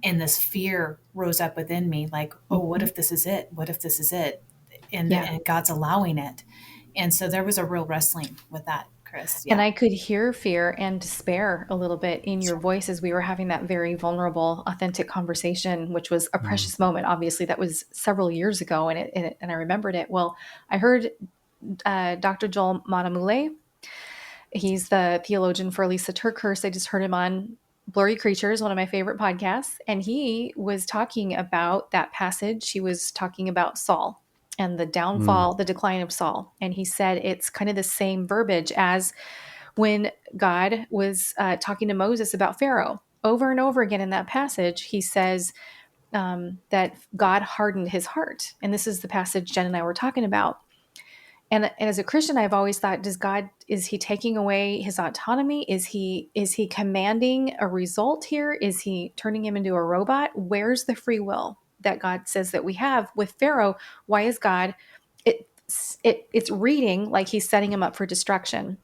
And this fear rose up within me like, oh, what if this is it? What if this is it? Yeah. And God's allowing it. And so there was a real wrestling with that, Chris. And Yeah. I could hear fear and despair a little bit in your voice as we were having that very vulnerable, authentic conversation, which was a Mm. precious moment. Obviously, that was several years ago, and I remembered it. Well, I heard Dr. Joel Matamule. He's the theologian for Lisa TerKeurst. I just heard him on Blurry Creatures, one of my favorite podcasts, and he was talking about that passage. He was talking about Saul and the Mm. downfall, the decline of Saul, and he said it's kind of the same verbiage as when God was talking to Moses about Pharaoh. Over and over again in that passage, he says that God hardened his heart. And this is the passage Jen and I were talking about. And as a Christian, I've always thought, is he taking away his autonomy? Is he commanding a result here? Is he turning him into a robot? Where's the free will that God says that we have with Pharaoh? Why is God it's reading like he's setting him up for destruction?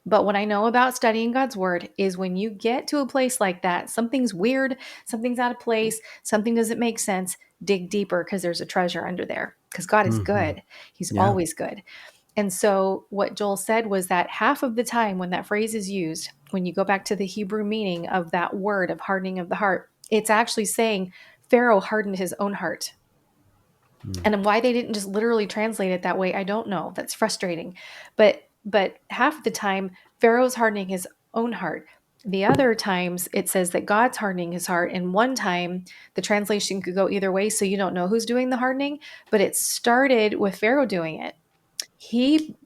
But what I know about studying God's word is when you get to a place like that, something's weird, something's out of place, something doesn't make sense, dig deeper because there's a treasure under there. Because God is Hmm. good. He's Yeah. always good. And so what Joel said was that half of the time when that phrase is used, when you go back to the Hebrew meaning of that word of hardening of the heart, it's actually saying Pharaoh hardened his own heart. Mm. And why they didn't just literally translate it that way, I don't know. That's frustrating. But half the time Pharaoh's hardening his own heart. The other times it says that God's hardening his heart. And one time the translation could go either way, so you don't know who's doing the hardening, but it started with Pharaoh doing it. He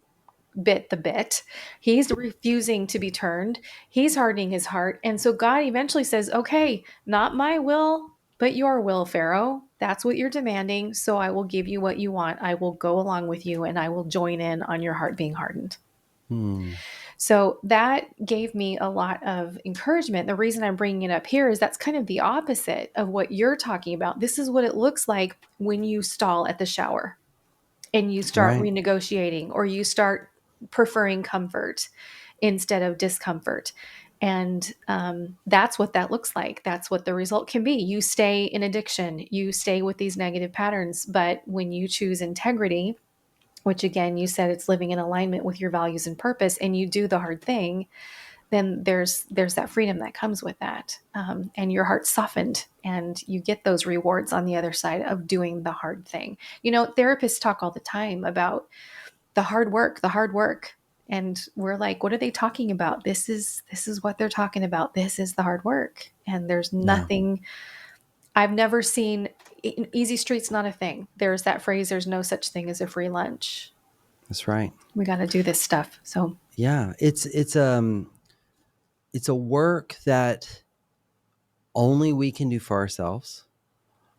bit the bit. He's refusing to be turned. He's hardening his heart. And so God eventually says, okay, not my will, but your will, Pharaoh. That's what you're demanding. So I will give you what you want. I will go along with you and I will join in on your heart being hardened. Mm. So that gave me a lot of encouragement. The reason I'm bringing it up here is that's kind of the opposite of what you're talking about. This is what it looks like when you stall at the shower and you start Right. renegotiating or you start preferring comfort instead of discomfort. And that's what that looks like. That's what the result can be. You stay in addiction, you stay with these negative patterns. But when you choose integrity, which again, you said it's living in alignment with your values and purpose, and you do the hard thing, then there's that freedom that comes with that, and your heart's softened, and you get those rewards on the other side of doing the hard thing. You know, therapists talk all the time about the hard work, and we're like, what are they talking about? This is what they're talking about. This is the hard work, and there's Yeah. nothing. I've never seen easy streets. Not a thing. There's that phrase. There's no such thing as a free lunch. That's right. We got to do this stuff. So Yeah. It's a work that only we can do for ourselves.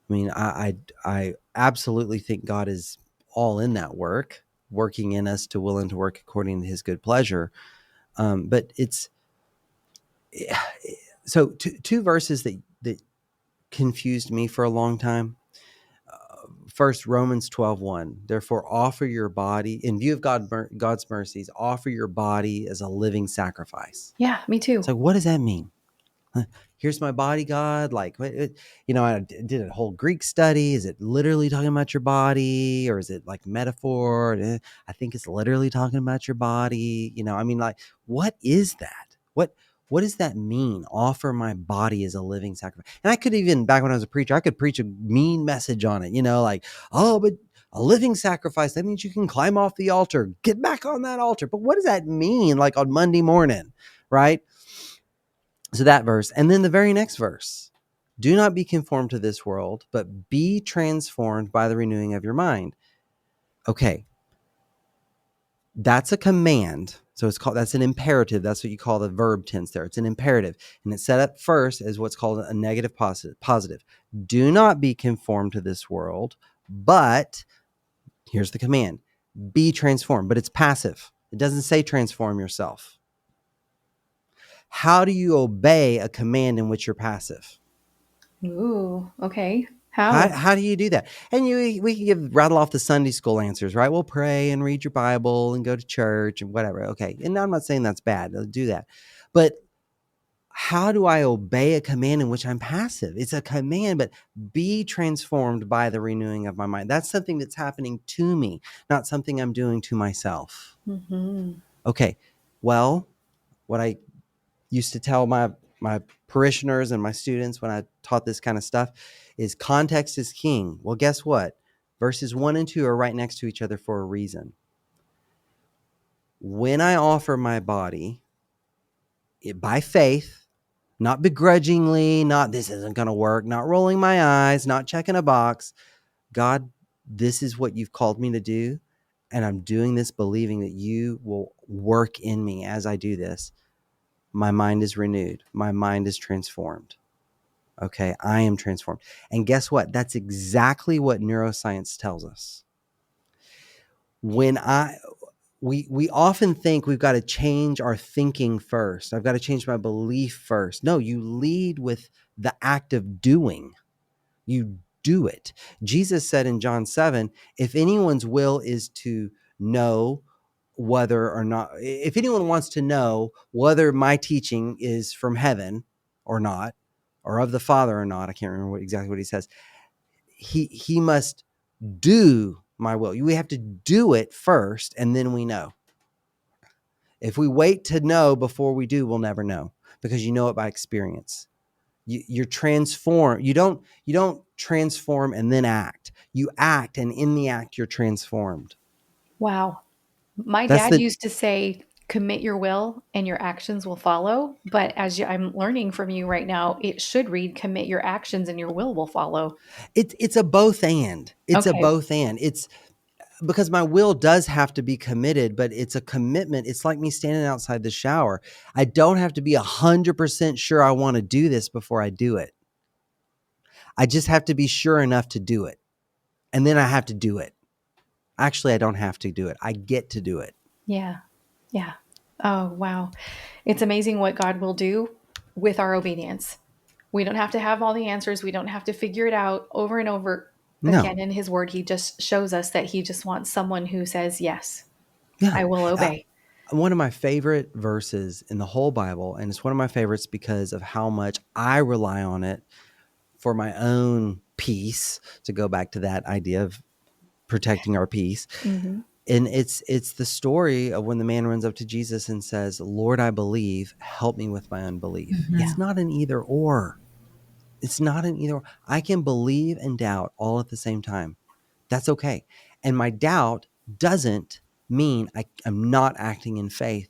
I mean, I absolutely think God is all in that work, working in us to will and to work according to his good pleasure. But it's so two verses that confused me for a long time. First, Romans 12:1. Therefore, offer your body in view of God's mercies, offer your body as a living sacrifice. yeah, me too. So what does that mean? Here's my body, God. Like, I did a whole Greek study. Is it literally talking about your body, or is it like metaphor? I think it's literally talking about your body. I mean, like, what is that? What does that mean? Offer my body as a living sacrifice. And I could even, back when I was a preacher, I could preach a mean message on it. Like, oh, but a living sacrifice, that means you can climb off the altar, get back on that altar. But what does that mean? Like on Monday morning, right? So that verse, and then the very next verse, do not be conformed to this world, but be transformed by the renewing of your mind. Okay, that's a command. So that's an imperative. That's what you call the verb tense there. It's an imperative. And it's set up first as what's called a negative positive. Do not be conformed to this world, but here's the command: be transformed. But it's passive. It doesn't say transform yourself. How do you obey a command in which you're passive? Ooh, okay. How? How do you do that? And we can rattle off the Sunday school answers, right? We'll pray and read your Bible and go to church and whatever. Okay. And I'm not saying that's bad. I'll do that. But how do I obey a command in which I'm passive? It's a command, but be transformed by the renewing of my mind. That's something that's happening to me, not something I'm doing to myself. Mm-hmm. Okay. Well, what I used to tell my parishioners and my students when I taught this kind of stuff is context is king. Well, guess what? Verses 1 and 2 are right next to each other for a reason. When I offer my body by faith, not begrudgingly, not this isn't going to work, not rolling my eyes, not checking a box, God, this is what you've called me to do. And I'm doing this believing that you will work in me as I do this. My mind is renewed. My mind is transformed. Okay, I am transformed. And guess what? That's exactly what neuroscience tells us. We often think we've got to change our thinking first. I've got to change my belief first. No, you lead with the act of doing. You do it. Jesus said in John 7, if anyone's will is to know whether or not, if anyone wants to know whether my teaching is from heaven or not, or of the Father or not, I can't remember exactly what he says, he must do my will. We have to do it first, and then we know. If we wait to know before we do, we'll never know, because you know it by experience. You're transformed. You don't transform and then act. You act, and in the act, you're transformed. Wow. My That's dad the used to say, commit your will and your actions will follow. But I'm learning from you right now, it should read, commit your actions and your will follow. it's a both and. It's a Okay. both and. It's because my will does have to be committed, but it's a commitment. It's like me standing outside the shower. I don't have to be 100% sure I want to do this before I do it. I just have to be sure enough to do it. And then I have to do it. Actually, I don't have to do it. I get to do it. Yeah. Yeah. Oh, wow. It's amazing what God will do with our obedience. We don't have to have all the answers. We don't have to figure it out over and over No. again in his word. He just shows us that he just wants someone who says, yes, Yeah. I will obey. One of my favorite verses in the whole Bible, and it's one of my favorites because of how much I rely on it for my own peace, to go back to that idea of protecting our peace. Mm-hmm. And it's the story of when the man runs up to Jesus and says, Lord, I believe, help me with my unbelief. Mhm. It's not an either or. It's not an either or. I can believe and doubt all at the same time. That's okay. And my doubt doesn't mean I'm not acting in faith.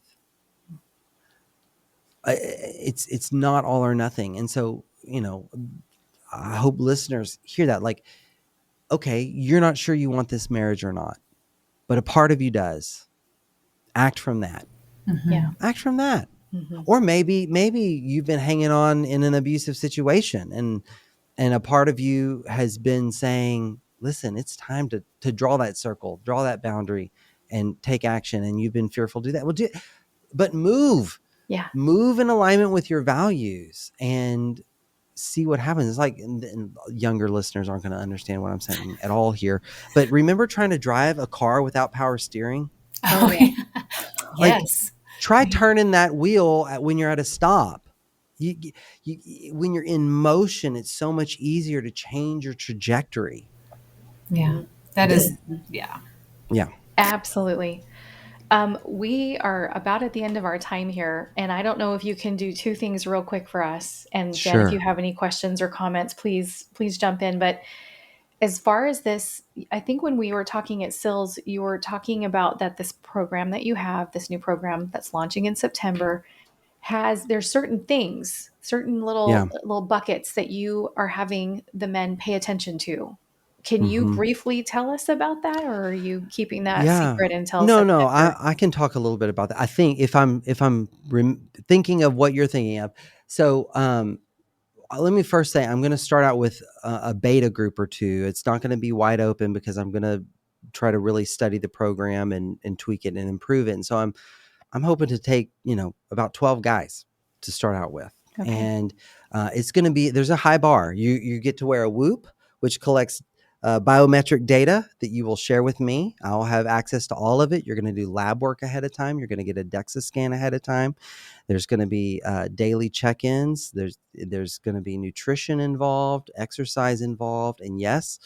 It's not all or nothing. And so, I hope listeners hear that. Like, okay, you're not sure you want this marriage or not, but a part of you does. Act from that. Mhm. Yeah. Act from that. Mm-hmm. Or maybe you've been hanging on in an abusive situation, and a part of you has been saying, listen, it's time to draw that circle, draw that boundary, and take action. And you've been fearful to do that. Well, but move in alignment with your values and see what happens. It's like, and younger listeners aren't going to understand what I'm saying at all here, but remember trying to drive a car without power steering? Oh, yeah. Like, Yes. try turning that wheel when you're at a stop. When you're in motion, it's so much easier to change your trajectory. Yeah. That is, yeah. Yeah. Absolutely. We are about at the end of our time here, and I don't know if you can do two things real quick for us. And Jen, if you Sure. have any questions or comments, please jump in. But as far as this, I think when we were talking at SILS, you were talking about that this program that you have, this new program that's launching in September, there's certain things, certain Yeah. little buckets that you are having the men pay attention to. Can you Mm-hmm. briefly tell us about that, or are you keeping that Yeah. secret until No. September? I can talk a little bit about that. I think if I'm thinking of what you're thinking of, so let me first say I'm going to start out with a beta group or two. It's not going to be wide open because I'm going to try to really study the program and tweak it and improve it. And so I'm hoping to take, about 12 guys to start out with. Okay. And it's going to be, there's a high bar. You get to wear a Whoop, which collects biometric data that you will share with me. I'll have access to all of it. You're going to do lab work ahead of time. You're going to get a DEXA scan ahead of time. There's going to be daily check-ins. There's going to be nutrition involved, exercise involved, and yes,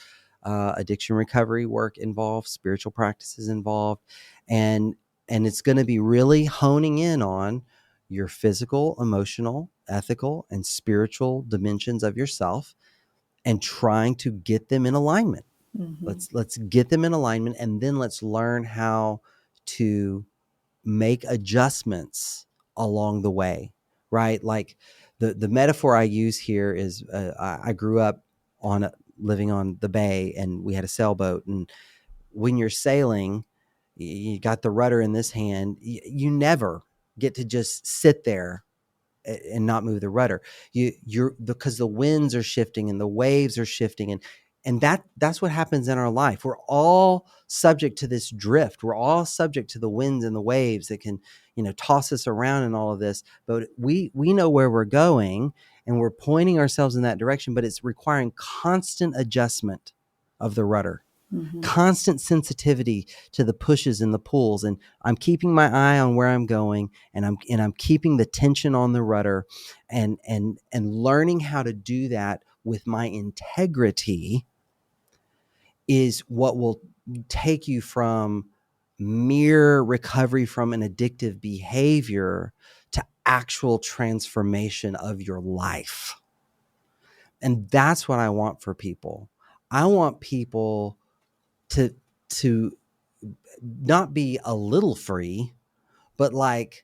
addiction recovery work involved, spiritual practices involved, and it's going to be really honing in on your physical, emotional, ethical, and spiritual dimensions of yourself, and trying to get them in alignment. Mm-hmm. Let's get them in alignment, and then let's learn how to make adjustments along the way, right? Like the metaphor I use here is I grew up living on the bay, and we had a sailboat, and when you're sailing, you got the rudder in this hand. You never get to just sit there and not move the rudder. You're because the winds are shifting and the waves are shifting, and that's what happens in our life. We're all subject to this drift. We're all subject to the winds and the waves that can, toss us around and all of this. But we know where we're going, and we're pointing ourselves in that direction, but it's requiring constant adjustment of the rudder, Mm-hmm. constant sensitivity to the pushes and the pulls. And I'm keeping my eye on where I'm going, and I'm keeping the tension on the rudder, and learning how to do that with my integrity is what will take you from mere recovery from an addictive behavior to actual transformation of your life. And that's what I want for people. I want people to not be a little free, but like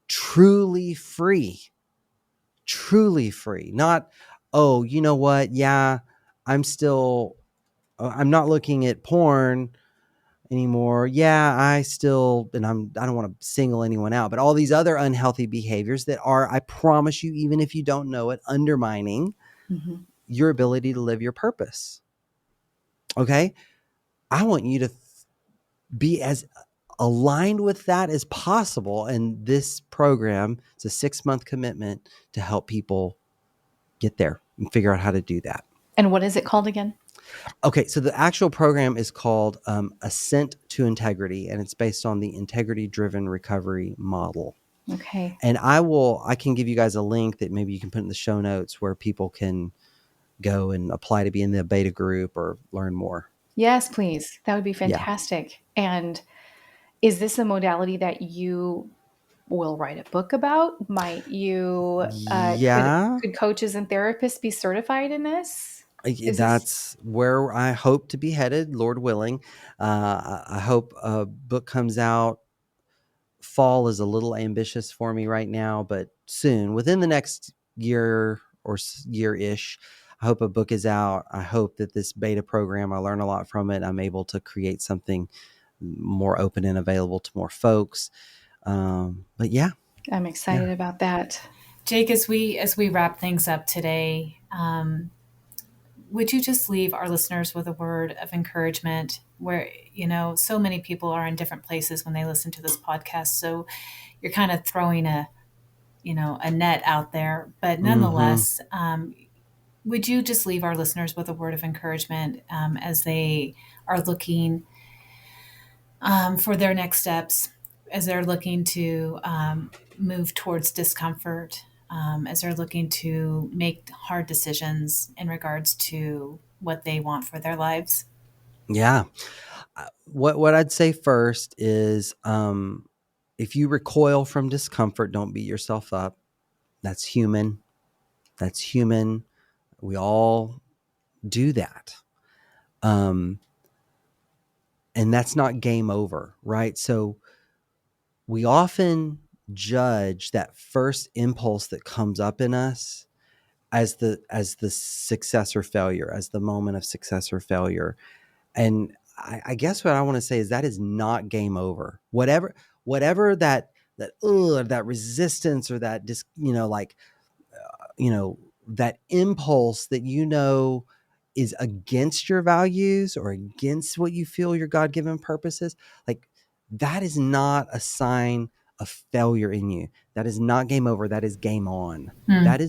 truly free, truly free. Not, oh, you know what? Yeah, I'm not looking at porn anymore. Yeah, I don't want to single anyone out, but all these other unhealthy behaviors that are, I promise you, even if you don't know it, undermining Mm-hmm. your ability to live your purpose. Okay. I want you to be as aligned with that as possible. And this program is a 6-month commitment to help people get there and figure out how to do that. And what is it called again? Okay, so the actual program is called Ascent to Integrity, and it's based on the integrity-driven recovery model. Okay. And I can give you guys a link that maybe you can put in the show notes where people can go and apply to be in the beta group or learn more. Yes, please. That would be Yeah. fantastic. And is this a modality that you will write a book about? Might you Yeah. could coaches and therapists be certified in this? Is this That's where I hope to be headed, Lord willing. I hope a book comes out. Fall is a little ambitious for me right now, but soon, within the next year or year-ish, I hope a book is out. I hope that this beta program, I learn a lot from it. I'm able to create something more open and available to more folks. But yeah. I'm excited about that. Jake, as we wrap things up today, would you just leave our listeners with a word of encouragement? Where so many people are in different places when they listen to this podcast, so you're kind of throwing a net out there, but nonetheless, would you just leave our listeners with a word of encouragement as they are looking for their next steps, as they're looking to move towards discomfort, as they're looking to make hard decisions in regards to what they want for their lives? Yeah. What I'd say first is if you recoil from discomfort, don't beat yourself up. That's human. That's human. We all do that. And that's not game over, right? So we often judge that first impulse that comes up in us as the success or failure, as the moment of success or failure. And I guess what I want to say is that is not game over. Whatever that resistance or that that impulse that is against your values or against what you feel your God-given purpose is, like, that is not a sign of failure in you. That is not game over. That is game on. That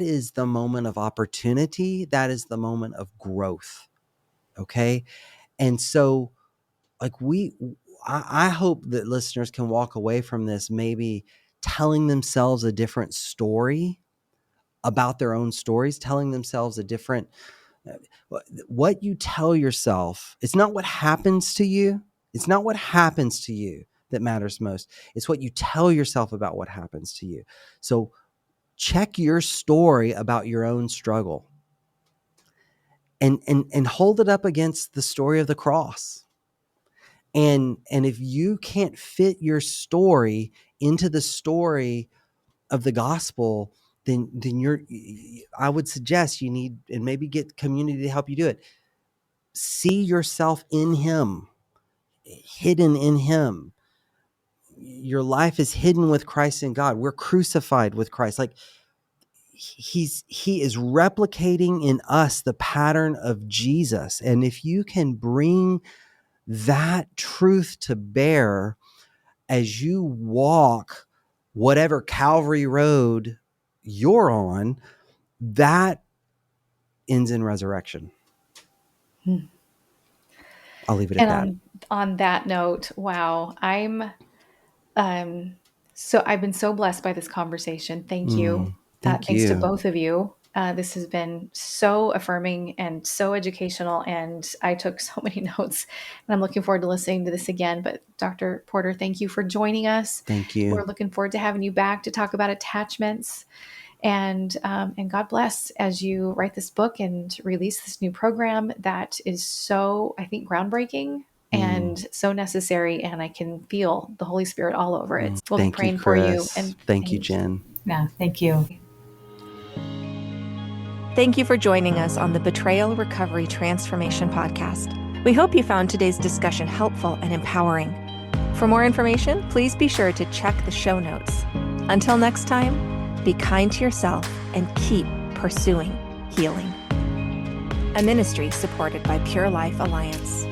is the moment of opportunity. That is the moment of growth. Okay. And so, like, I hope that listeners can walk away from this maybe telling themselves a different story about their own stories, telling themselves a different, what you tell yourself. It's not what happens to you. It's not what happens to you that matters most. It's what you tell yourself about what happens to you. So check your story about your own struggle and hold it up against the story of the cross. And if you can't fit your story into the story of the gospel, then I would suggest you need, and maybe get community to help you do it. See yourself in him, hidden in him. Your life is hidden with Christ in God. We're crucified with Christ. Like, he is replicating in us the pattern of Jesus. And if you can bring that truth to bear as you walk whatever Calvary road you're on, that ends in resurrection. I'll leave it at that. On that note, wow, I've been so blessed by this conversation. Thank you. Thanks to both of you. This has been so affirming and so educational, and I took so many notes, and I'm looking forward to listening to this again. But Dr. Porter, thank you for joining us. Thank you. We're looking forward to having you back to talk about attachments. And God bless as you write this book and release this new program that is so, I think, groundbreaking and so necessary. And I can feel the Holy Spirit all over it. We'll be praying for you. And thank you, Jen. Yeah, thank you. Thank you for joining us on the Betrayal, Recovery, Transformation podcast. We hope you found today's discussion helpful and empowering. For more information, please be sure to check the show notes. Until next time, be kind to yourself and keep pursuing healing. A ministry supported by Pure Life Alliance.